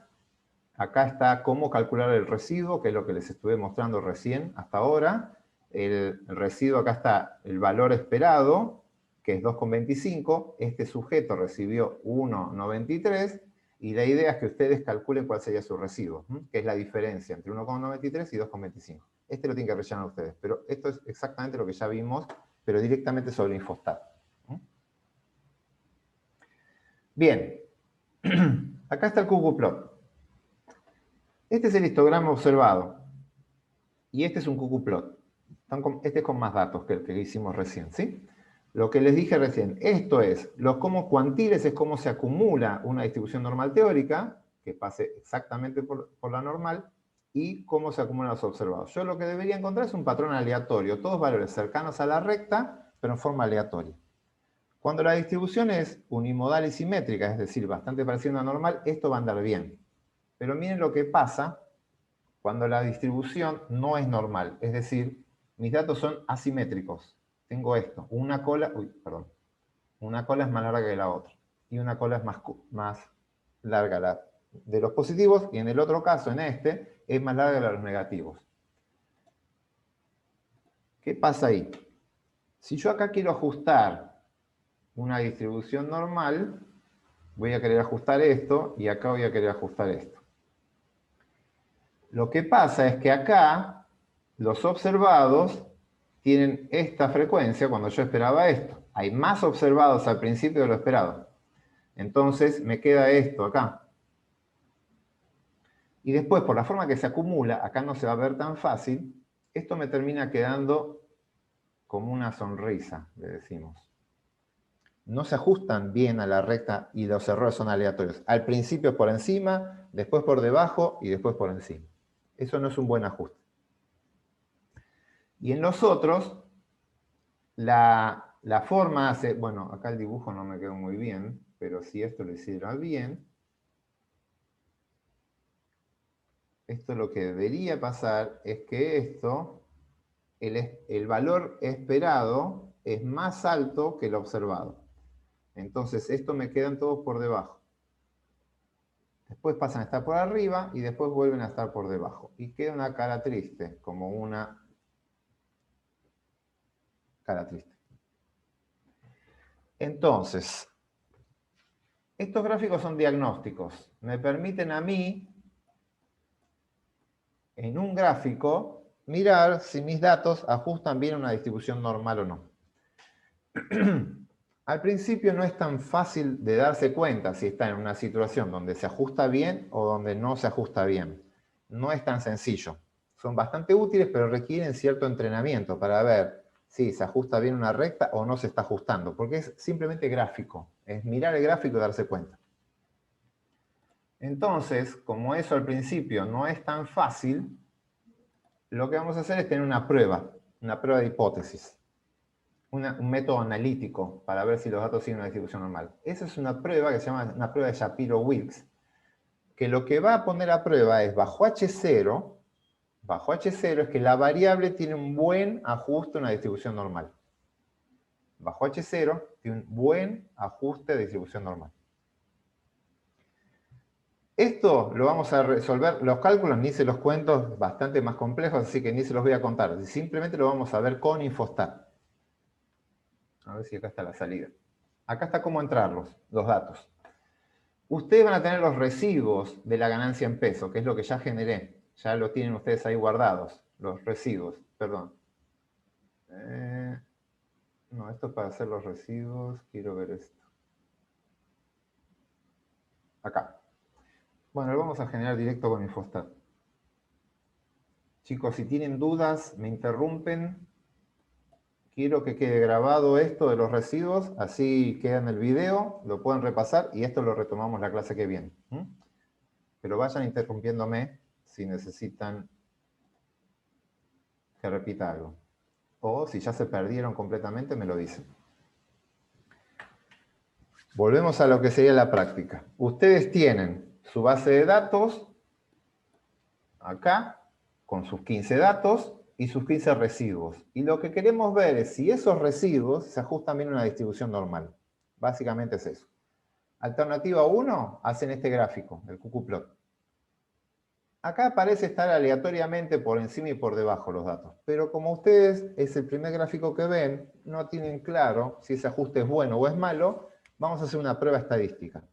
Acá está cómo calcular el residuo, que es lo que les estuve mostrando recién hasta ahora. El residuo, acá está el valor esperado, que es 2,25. Este sujeto recibió 1,93. Y la idea es que ustedes calculen cuál sería su residuo, que es la diferencia entre 1,93 y 2,25. Este lo tienen que rellenar ustedes, pero esto es exactamente lo que ya vimos, pero directamente sobre Infostat. Bien, acá está el ggplot. Este es el histograma observado, y este es un ggplot. Este es con más datos que el que hicimos recién, ¿sí? Lo que les dije recién, esto es, los como cuantiles es cómo se acumula una distribución normal teórica, que pase exactamente por la normal, y cómo se acumulan los observados. Yo lo que debería encontrar es un patrón aleatorio, todos valores cercanos a la recta, pero en forma aleatoria. Cuando la distribución es unimodal y simétrica, es decir, bastante parecida a una normal, esto va a andar bien. Pero miren lo que pasa cuando la distribución no es normal, es decir, mis datos son asimétricos. Tengo esto, una cola es más larga que la otra, y una cola es más larga la de los positivos, y en el otro caso, en este, es más larga la de los negativos. ¿Qué pasa ahí? Si yo acá quiero ajustar una distribución normal, voy a querer ajustar esto, y acá voy a querer ajustar esto. Lo que pasa es que acá, los observados tienen esta frecuencia cuando yo esperaba esto. Hay más observados al principio de lo esperado. Entonces me queda esto acá. Y después, por la forma que se acumula, acá no se va a ver tan fácil, esto me termina quedando como una sonrisa, le decimos. No se ajustan bien a la recta y los errores son aleatorios. Al principio por encima, después por debajo y después por encima. Eso no es un buen ajuste. Y en los otros, la forma hace... Bueno, acá el dibujo no me quedó muy bien, pero si esto lo hiciera bien, esto lo que debería pasar es que esto, el valor esperado es más alto que el observado. Entonces, esto me quedan todos por debajo. Después pasan a estar por arriba y después vuelven a estar por debajo. Y queda una cara triste, como una cara triste. Entonces, estos gráficos son diagnósticos. Me permiten a mí en un gráfico, mirar si mis datos ajustan bien a una distribución normal o no. Al principio no es tan fácil de darse cuenta si está en una situación donde se ajusta bien o donde no se ajusta bien. No es tan sencillo. Son bastante útiles, pero requieren cierto entrenamiento para ver si se ajusta bien una recta o no se está ajustando, porque es simplemente gráfico. Es mirar el gráfico y darse cuenta. Entonces, como eso al principio no es tan fácil, lo que vamos a hacer es tener una prueba de hipótesis. Un método analítico para ver si los datos siguen una distribución normal. Esa es una prueba que se llama una prueba de Shapiro-Wilks, que lo que va a poner a prueba es bajo H0 es que la variable tiene un buen ajuste a una distribución normal. Bajo H0 tiene un buen ajuste de distribución normal. Esto lo vamos a resolver, los cálculos ni se los cuento, bastante más complejos, así que ni se los voy a contar. Simplemente lo vamos a ver con Infostat. A ver si acá está la salida. Acá está cómo entrarlos, los datos. Ustedes van a tener los residuos de la ganancia en peso, que es lo que ya generé. Ya lo tienen ustedes ahí guardados, los residuos, perdón. No, esto es para hacer los residuos, quiero ver esto. Acá. Bueno, lo vamos a generar directo con Infostat. Chicos, si tienen dudas, me interrumpen. Quiero que quede grabado esto de los residuos, así queda en el video, lo pueden repasar y esto lo retomamos la clase que viene. Pero vayan interrumpiéndome si necesitan que repita algo. O si ya se perdieron completamente, me lo dicen. Volvemos a lo que sería la práctica. Ustedes tienen su base de datos, acá, con sus 15 datos, y sus 15 residuos. Y lo que queremos ver es si esos residuos se ajustan bien a una distribución normal. Básicamente es eso. Alternativa 1, hacen este gráfico, el QQplot. Acá parece estar aleatoriamente por encima y por debajo los datos. Pero como ustedes es el primer gráfico que ven, no tienen claro si ese ajuste es bueno o es malo, vamos a hacer una prueba estadística.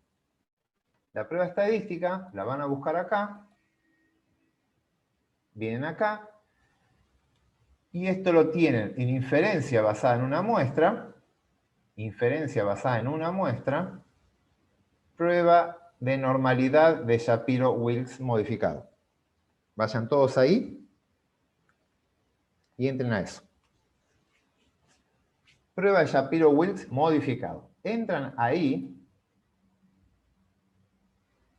La prueba estadística la van a buscar acá. Vienen acá. Y esto lo tienen en inferencia basada en una muestra, prueba de normalidad de Shapiro-Wilks modificado. Vayan todos ahí y entren a eso. Prueba de Shapiro-Wilks modificado. Entran ahí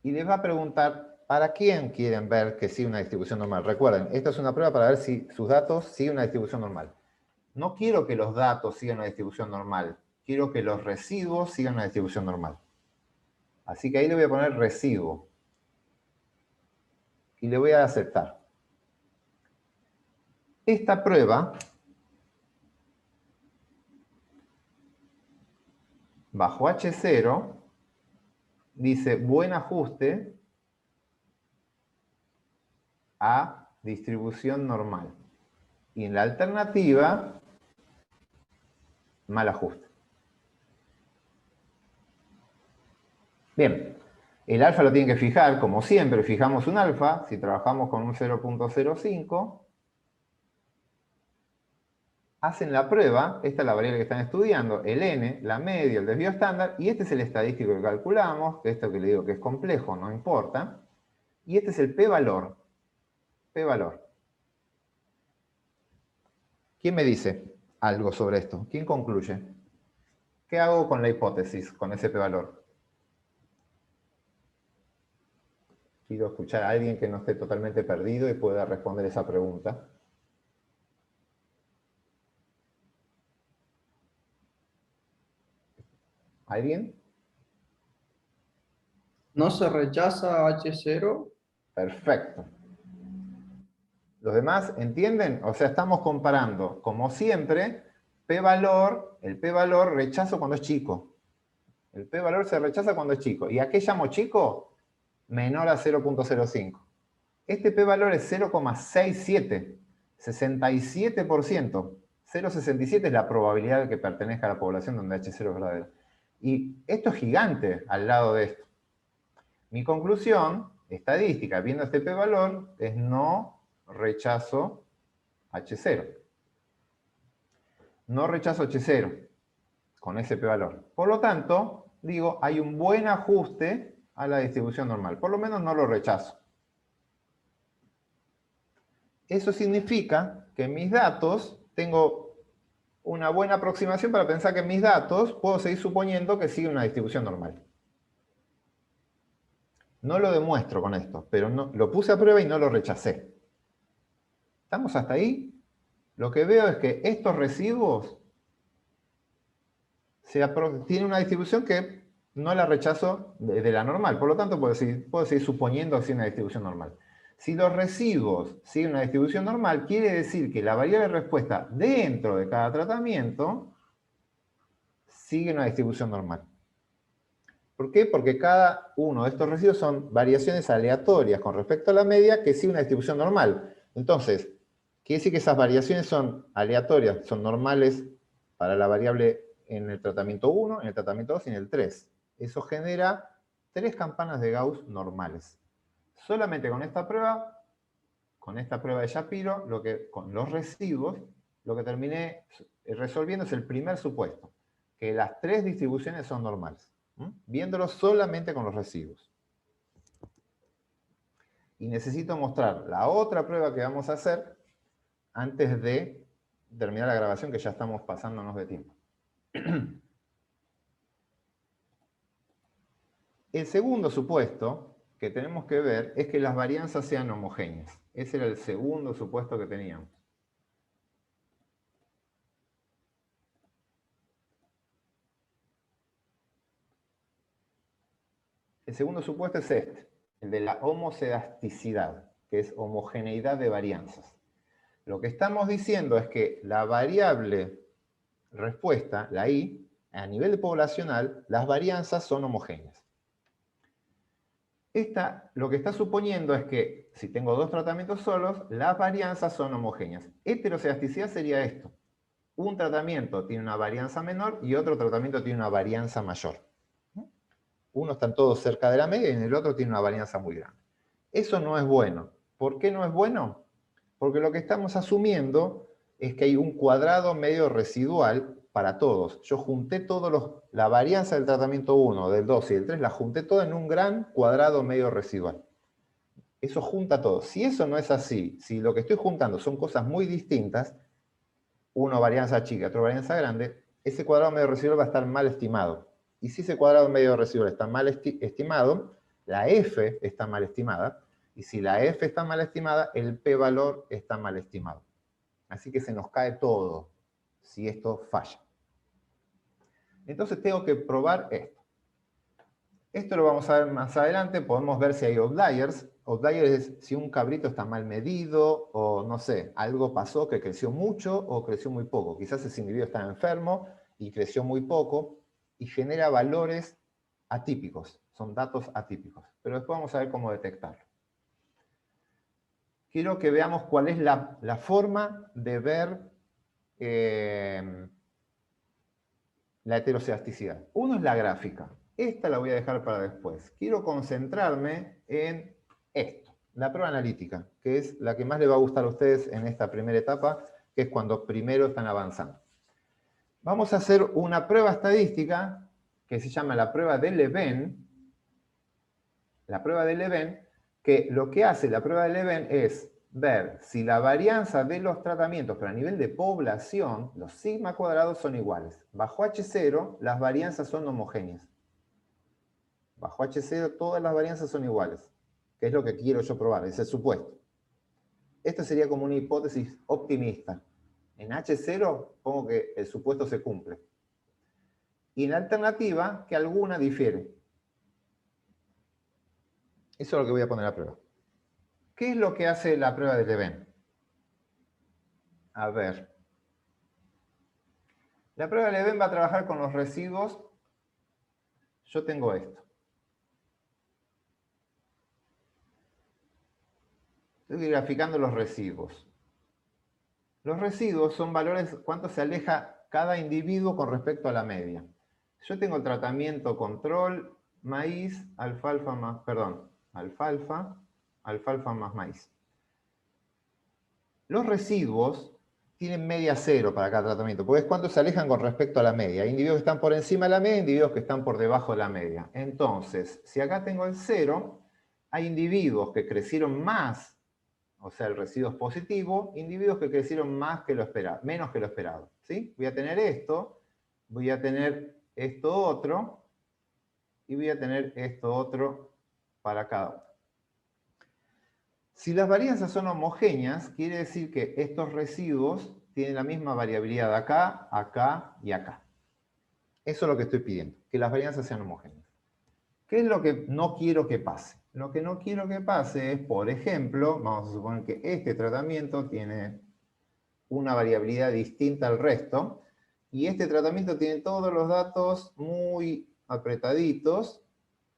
y les va a preguntar ¿para quién quieren ver que sigue una distribución normal? Recuerden, esta es una prueba para ver si sus datos siguen una distribución normal. No quiero que los datos sigan una distribución normal. Quiero que los residuos sigan una distribución normal. Así que ahí le voy a poner residuo. Y le voy a aceptar. Esta prueba, bajo H0, dice buen ajuste a distribución normal. Y en la alternativa, mal ajuste. Bien, el alfa lo tienen que fijar, como siempre, fijamos un alfa, si trabajamos con un 0.05, hacen la prueba, esta es la variable que están estudiando, el n, la media, el desvío estándar, y este es el estadístico que calculamos, que esto que le digo que es complejo, no importa, y este es el p-valor. P-valor. ¿Quién me dice algo sobre esto? ¿Quién concluye? ¿Qué hago con la hipótesis, con ese p-valor? Quiero escuchar a alguien que no esté totalmente perdido y pueda responder esa pregunta. ¿Alguien? ¿No se rechaza H0? Perfecto. ¿Los demás entienden? O sea, estamos comparando, como siempre, p-valor, el p-valor rechazo cuando es chico. El p-valor se rechaza cuando es chico. ¿Y a qué llamo chico? Menor a 0.05. Este p-valor es 0,67, 67%. 0,67 es la probabilidad de que pertenezca a la población donde H0 es verdadero. Y esto es gigante al lado de esto. Mi conclusión estadística, viendo este p-valor, es no, rechazo H0. No rechazo H0 con ese p-valor. Por lo tanto, digo, hay un buen ajuste a la distribución normal. Por lo menos no lo rechazo. Eso significa que en mis datos tengo una buena aproximación para pensar que en mis datos puedo seguir suponiendo que sigue una distribución normal. No lo demuestro con esto, pero no, lo puse a prueba y no lo rechacé. ¿Estamos hasta ahí? Lo que veo es que estos residuos tienen una distribución que no la rechazo de la normal. Por lo tanto, puedo seguir suponiendo que es una distribución normal. Si los residuos siguen una distribución normal, quiere decir que la variable de respuesta dentro de cada tratamiento sigue una distribución normal. ¿Por qué? Porque cada uno de estos residuos son variaciones aleatorias con respecto a la media que sigue una distribución normal. Entonces, quiere decir que esas variaciones son aleatorias, son normales para la variable en el tratamiento 1, en el tratamiento 2 y en el 3. Eso genera 3 campanas de Gauss normales. Solamente con esta prueba de Shapiro, con los residuos, lo que terminé resolviendo es el primer supuesto, que las 3 distribuciones son normales, viéndolo solamente con los residuos. Y necesito mostrar la otra prueba que vamos a hacer antes de terminar la grabación, que ya estamos pasándonos de tiempo. El segundo supuesto que tenemos que ver es que las varianzas sean homogéneas. Ese era el segundo supuesto que teníamos. El segundo supuesto es este, el de la homocedasticidad, que es homogeneidad de varianzas. Lo que estamos diciendo es que la variable respuesta, la I, a nivel poblacional, las varianzas son homogéneas. Lo que está suponiendo es que si tengo 2 tratamientos solos, las varianzas son homogéneas. Heterocedasticidad sería esto. Un tratamiento tiene una varianza menor y otro tratamiento tiene una varianza mayor. Uno están todos cerca de la media y en el otro tiene una varianza muy grande. Eso no es bueno. ¿Por qué no es bueno? Porque lo que estamos asumiendo es que hay un cuadrado medio residual para todos. Yo junté la varianza del tratamiento 1, del 2 y del 3, la junté toda en un gran cuadrado medio residual. Eso junta todo. Si eso no es así, si lo que estoy juntando son cosas muy distintas, uno varianza chica, otro varianza grande, ese cuadrado medio residual va a estar mal estimado. Y si ese cuadrado medio residual está mal estimado, la F está mal estimada, y si la F está mal estimada, el p-valor está mal estimado. Así que se nos cae todo si esto falla. Entonces tengo que probar esto. Esto lo vamos a ver más adelante, podemos ver si hay outliers. Outliers es si un cabrito está mal medido, o no sé, algo pasó que creció mucho o creció muy poco. Quizás ese individuo está enfermo y creció muy poco y genera valores atípicos, son datos atípicos. Pero después vamos a ver cómo detectarlo. Quiero que veamos cuál es la forma de ver la heterocedasticidad. Uno es la gráfica. Esta la voy a dejar para después. Quiero concentrarme en esto, la prueba analítica, que es la que más le va a gustar a ustedes en esta primera etapa, que es cuando primero están avanzando. Vamos a hacer una prueba estadística que se llama la prueba de Leven. La prueba de Leven, que lo que hace la prueba de Leven es ver si la varianza de los tratamientos, pero a nivel de población, los sigma cuadrados son iguales. Bajo H0, las varianzas son homogéneas. Bajo H0, todas las varianzas son iguales, que es lo que quiero yo probar, es el supuesto. Esto sería como una hipótesis optimista. En H0, pongo que el supuesto se cumple. Y en la alternativa, que alguna difiere. Eso es lo que voy a poner a prueba. ¿Qué es lo que hace la prueba de Leven? A ver. La prueba de Leven va a trabajar con los residuos. Yo tengo esto. Estoy graficando los residuos. Los residuos son valores, cuánto se aleja cada individuo con respecto a la media. Yo tengo el tratamiento control, maíz, alfalfa más, perdón, alfalfa más maíz. Los residuos tienen media cero para cada tratamiento, porque es cuánto se alejan con respecto a la media. Hay individuos que están por encima de la media, individuos que están por debajo de la media. Entonces, si acá tengo el 0, hay individuos que crecieron más, o sea, el residuo es positivo, individuos que crecieron más que lo esperado, menos que lo esperado. ¿Sí? Voy a tener esto, voy a tener esto otro, y voy a tener esto otro para cada uno. Si las varianzas son homogéneas, quiere decir que estos residuos tienen la misma variabilidad acá, acá y acá. Eso es lo que estoy pidiendo, que las varianzas sean homogéneas. ¿Qué es lo que no quiero que pase? Lo que no quiero que pase es, por ejemplo, vamos a suponer que este tratamiento tiene una variabilidad distinta al resto, y este tratamiento tiene todos los datos muy apretaditos,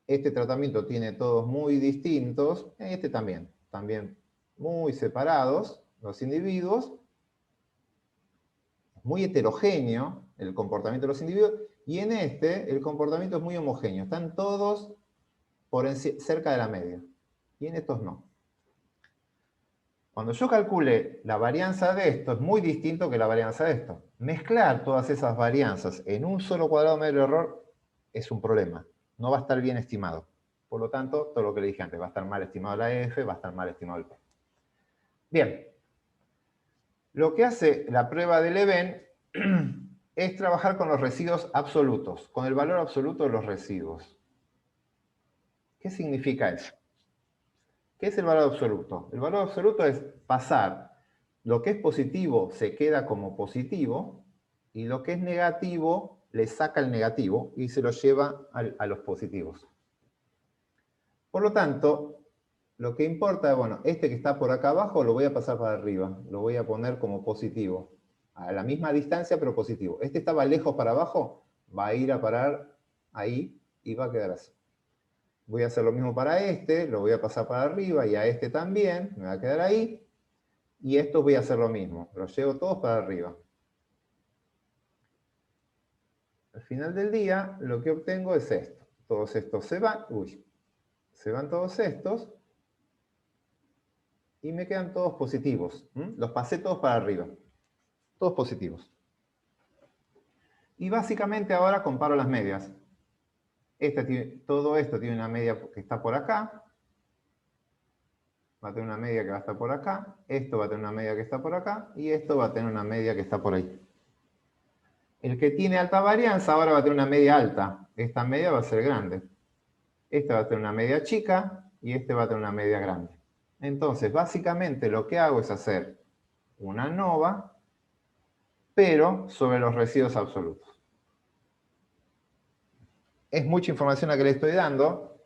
este tratamiento tiene todos muy distintos, este también muy separados, los individuos, muy heterogéneo el comportamiento de los individuos, y en este el comportamiento es muy homogéneo, están todos cerca de la media, y en estos no. Cuando yo calcule la varianza de esto, es muy distinto que la varianza de esto. Mezclar todas esas varianzas en un solo cuadrado medio de error es un problema, no va a estar bien estimado. Por lo tanto, todo lo que le dije antes, va a estar mal estimado la F, va a estar mal estimado el P. Bien, lo que hace la prueba de Leven es trabajar con los residuos absolutos, con el valor absoluto de los residuos. ¿Qué significa eso? ¿Qué es el valor absoluto? El valor absoluto es pasar lo que es positivo se queda como positivo y lo que es negativo le saca el negativo y se lo lleva a los positivos. Por lo tanto, lo que importa es, bueno, este que está por acá abajo lo voy a pasar para arriba, lo voy a poner como positivo, a la misma distancia pero positivo. Este estaba lejos para abajo, va a ir a parar ahí y va a quedar así. Voy a hacer lo mismo para este, lo voy a pasar para arriba y a este también, me va a quedar ahí. Y estos voy a hacer lo mismo, los llevo todos para arriba. Al final del día, lo que obtengo es esto. Todos estos se van, se van todos estos, y me quedan todos positivos. Los pasé todos para arriba. Todos positivos. Y básicamente ahora comparo las medias. Todo esto tiene una media que está por acá. Va a tener una media que va a estar por acá. Esto va a tener una media que está por acá. Y esto va a tener una media que está por ahí. El que tiene alta varianza ahora va a tener una media alta. Esta media va a ser grande. Esta va a tener una media chica y este va a tener una media grande. Entonces, básicamente lo que hago es hacer una ANOVA, pero sobre los residuos absolutos. Es mucha información la que le estoy dando.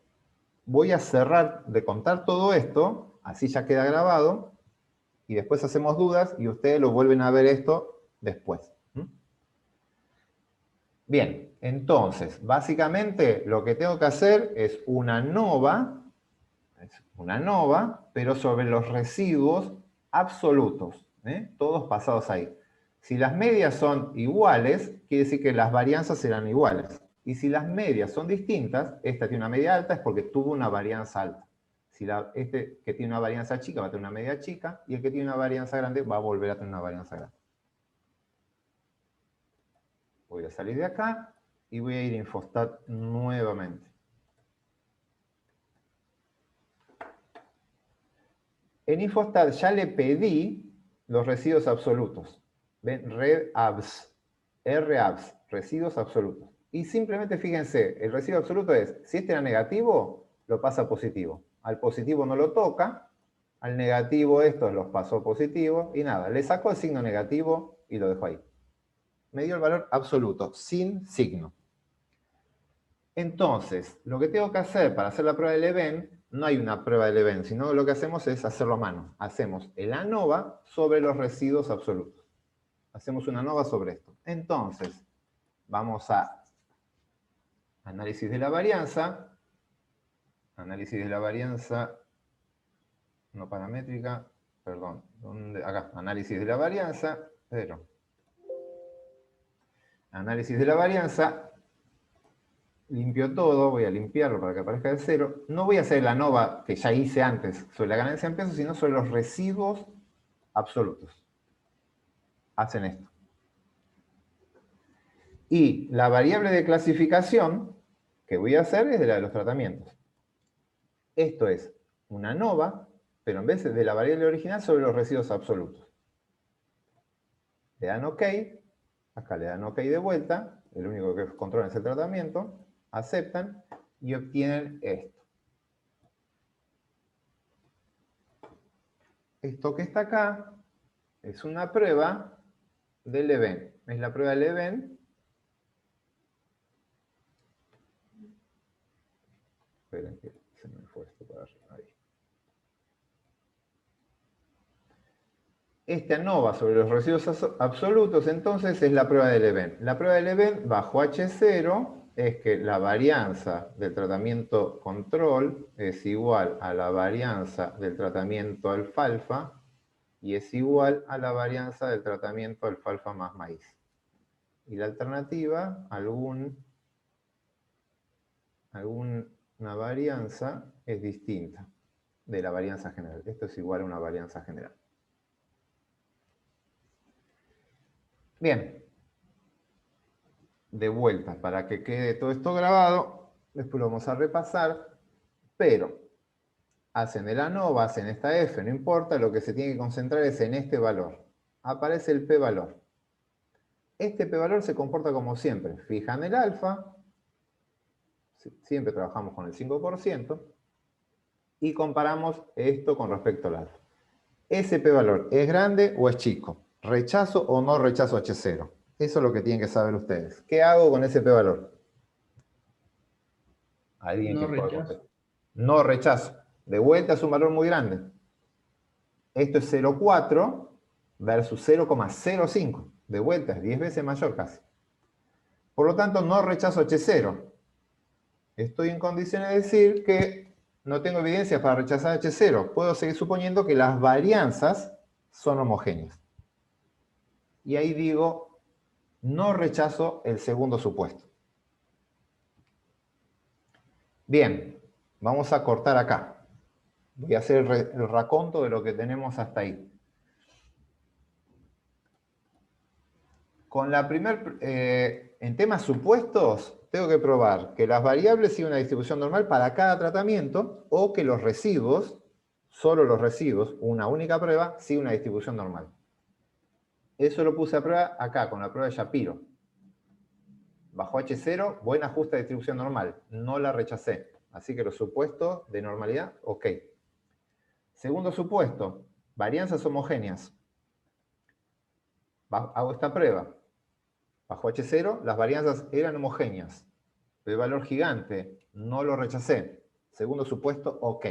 Voy a cerrar de contar todo esto, así ya queda grabado, y después hacemos dudas y ustedes lo vuelven a ver esto después. Bien, entonces, básicamente lo que tengo que hacer es una ANOVA, pero sobre los residuos absolutos, todos pasados ahí. Si las medias son iguales, quiere decir que las varianzas serán iguales. Y si las medias son distintas, esta tiene una media alta es porque tuvo una varianza alta. Si este que tiene una varianza chica va a tener una media chica, y el que tiene una varianza grande va a volver a tener una varianza grande. Voy a salir de acá y voy a ir a Infostat nuevamente. En Infostat ya le pedí los residuos absolutos. ¿Ven? RABS, residuos absolutos. Y simplemente fíjense, el residuo absoluto es, si este era negativo, lo pasa a positivo. Al positivo no lo toca, al negativo estos los pasó a positivo, y nada, le sacó el signo negativo y lo dejó ahí. Me dio el valor absoluto, sin signo. Entonces, lo que tengo que hacer para hacer la prueba de Leven, no hay una prueba de Leven, sino lo que hacemos es hacerlo a mano. Hacemos el ANOVA sobre los residuos absolutos. Hacemos una ANOVA sobre esto. Entonces, vamos a análisis de la varianza. Análisis de la varianza, no paramétrica, perdón. Acá, análisis de la varianza, pero... Análisis de la varianza, limpio todo, voy a limpiarlo para que aparezca de cero. No voy a hacer la ANOVA que ya hice antes sobre la ganancia en pesos, sino sobre los residuos absolutos. Hacen esto. Y la variable de clasificación que voy a hacer es de la de los tratamientos. Esto es una ANOVA, pero en vez de la variable original sobre los residuos absolutos. Le dan OK, acá le dan OK de vuelta, el único que controla es el tratamiento, aceptan y obtienen esto. Esto que está acá es una prueba de Leven. Es la prueba de Leven. Esperen que se me fue esto para arriba. Ahí. Este ANOVA sobre los residuos absolutos, entonces, es la prueba de Leven. La prueba de Leven bajo H0 es que la varianza del tratamiento control es igual a la varianza del tratamiento alfalfa y es igual a la varianza del tratamiento alfalfa más maíz. Y la alternativa, alguna varianza es distinta de la varianza general. Esto es igual a una varianza general. Bien. De vuelta, para que quede todo esto grabado, después lo vamos a repasar, pero hacen el ANOVA, hacen esta F, no importa, lo que se tiene que concentrar es en este valor. Aparece el p-valor. Este p-valor se comporta como siempre. Fijan el alfa, siempre trabajamos con el 5%, y comparamos esto con respecto al alfa. ¿Ese p-valor es grande o es chico? ¿Rechazo o no rechazo H0? Eso es lo que tienen que saber ustedes. ¿Qué hago con ese p-valor? ¿Alguien No que pueda rechazo. contestar? No rechazo. De vuelta es un valor muy grande. Esto es 0,4 versus 0,05. De vuelta es 10 veces mayor casi. Por lo tanto, no rechazo H0. Estoy en condiciones de decir que no tengo evidencias para rechazar H0. Puedo seguir suponiendo que las varianzas son homogéneas. Y ahí digo, no rechazo el segundo supuesto. Bien, vamos a cortar acá. Voy a hacer el raconto de lo que tenemos hasta ahí. Con la en temas supuestos, tengo que probar que las variables siguen una distribución normal para cada tratamiento o que los residuos, solo los residuos, una única prueba, siguen una distribución normal. Eso lo puse a prueba acá, con la prueba de Shapiro. Bajo H0, buen ajuste de distribución normal. No la rechacé. Así que los supuestos de normalidad, ok. Segundo supuesto, varianzas homogéneas. Hago esta prueba. Bajo H0, las varianzas eran homogéneas. El valor gigante, no lo rechacé. Segundo supuesto, ok.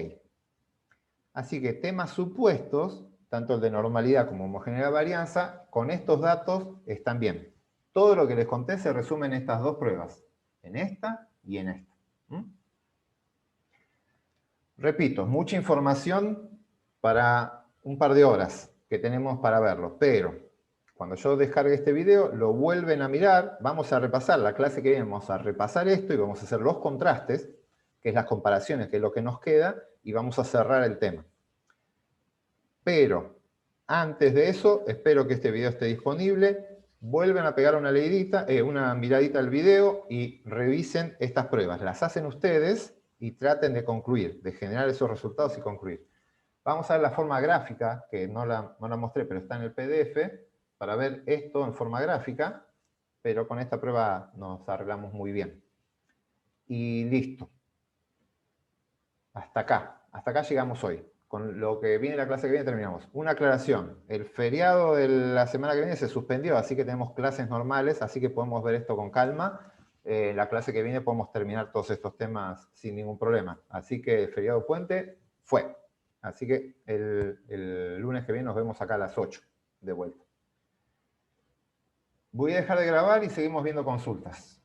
Así que temas supuestos, tanto el de normalidad como homogeneidad de varianza, con estos datos están bien. Todo lo que les conté se resume en estas dos pruebas. En esta y en esta. Repito, mucha información para un par de horas que tenemos para verlo, pero cuando yo descargue este video, lo vuelven a mirar, vamos a repasar la clase que viene, vamos a repasar esto y vamos a hacer los contrastes, que es las comparaciones, que es lo que nos queda, y vamos a cerrar el tema. Pero, antes de eso, espero que este video esté disponible, vuelven a pegar una miradita al video y revisen estas pruebas. Las hacen ustedes y traten de concluir, de generar esos resultados y concluir. Vamos a ver la forma gráfica, que no la mostré, pero está en el PDF, para ver esto en forma gráfica, pero con esta prueba nos arreglamos muy bien. Y listo. Hasta acá llegamos hoy. Con lo que viene la clase que viene terminamos. Una aclaración, el feriado de la semana que viene se suspendió, así que tenemos clases normales, así que podemos ver esto con calma. La clase que viene podemos terminar todos estos temas sin ningún problema. Así que el feriado puente fue. Así que el lunes que viene nos vemos acá a las 8 de vuelta. Voy a dejar de grabar y seguimos viendo consultas.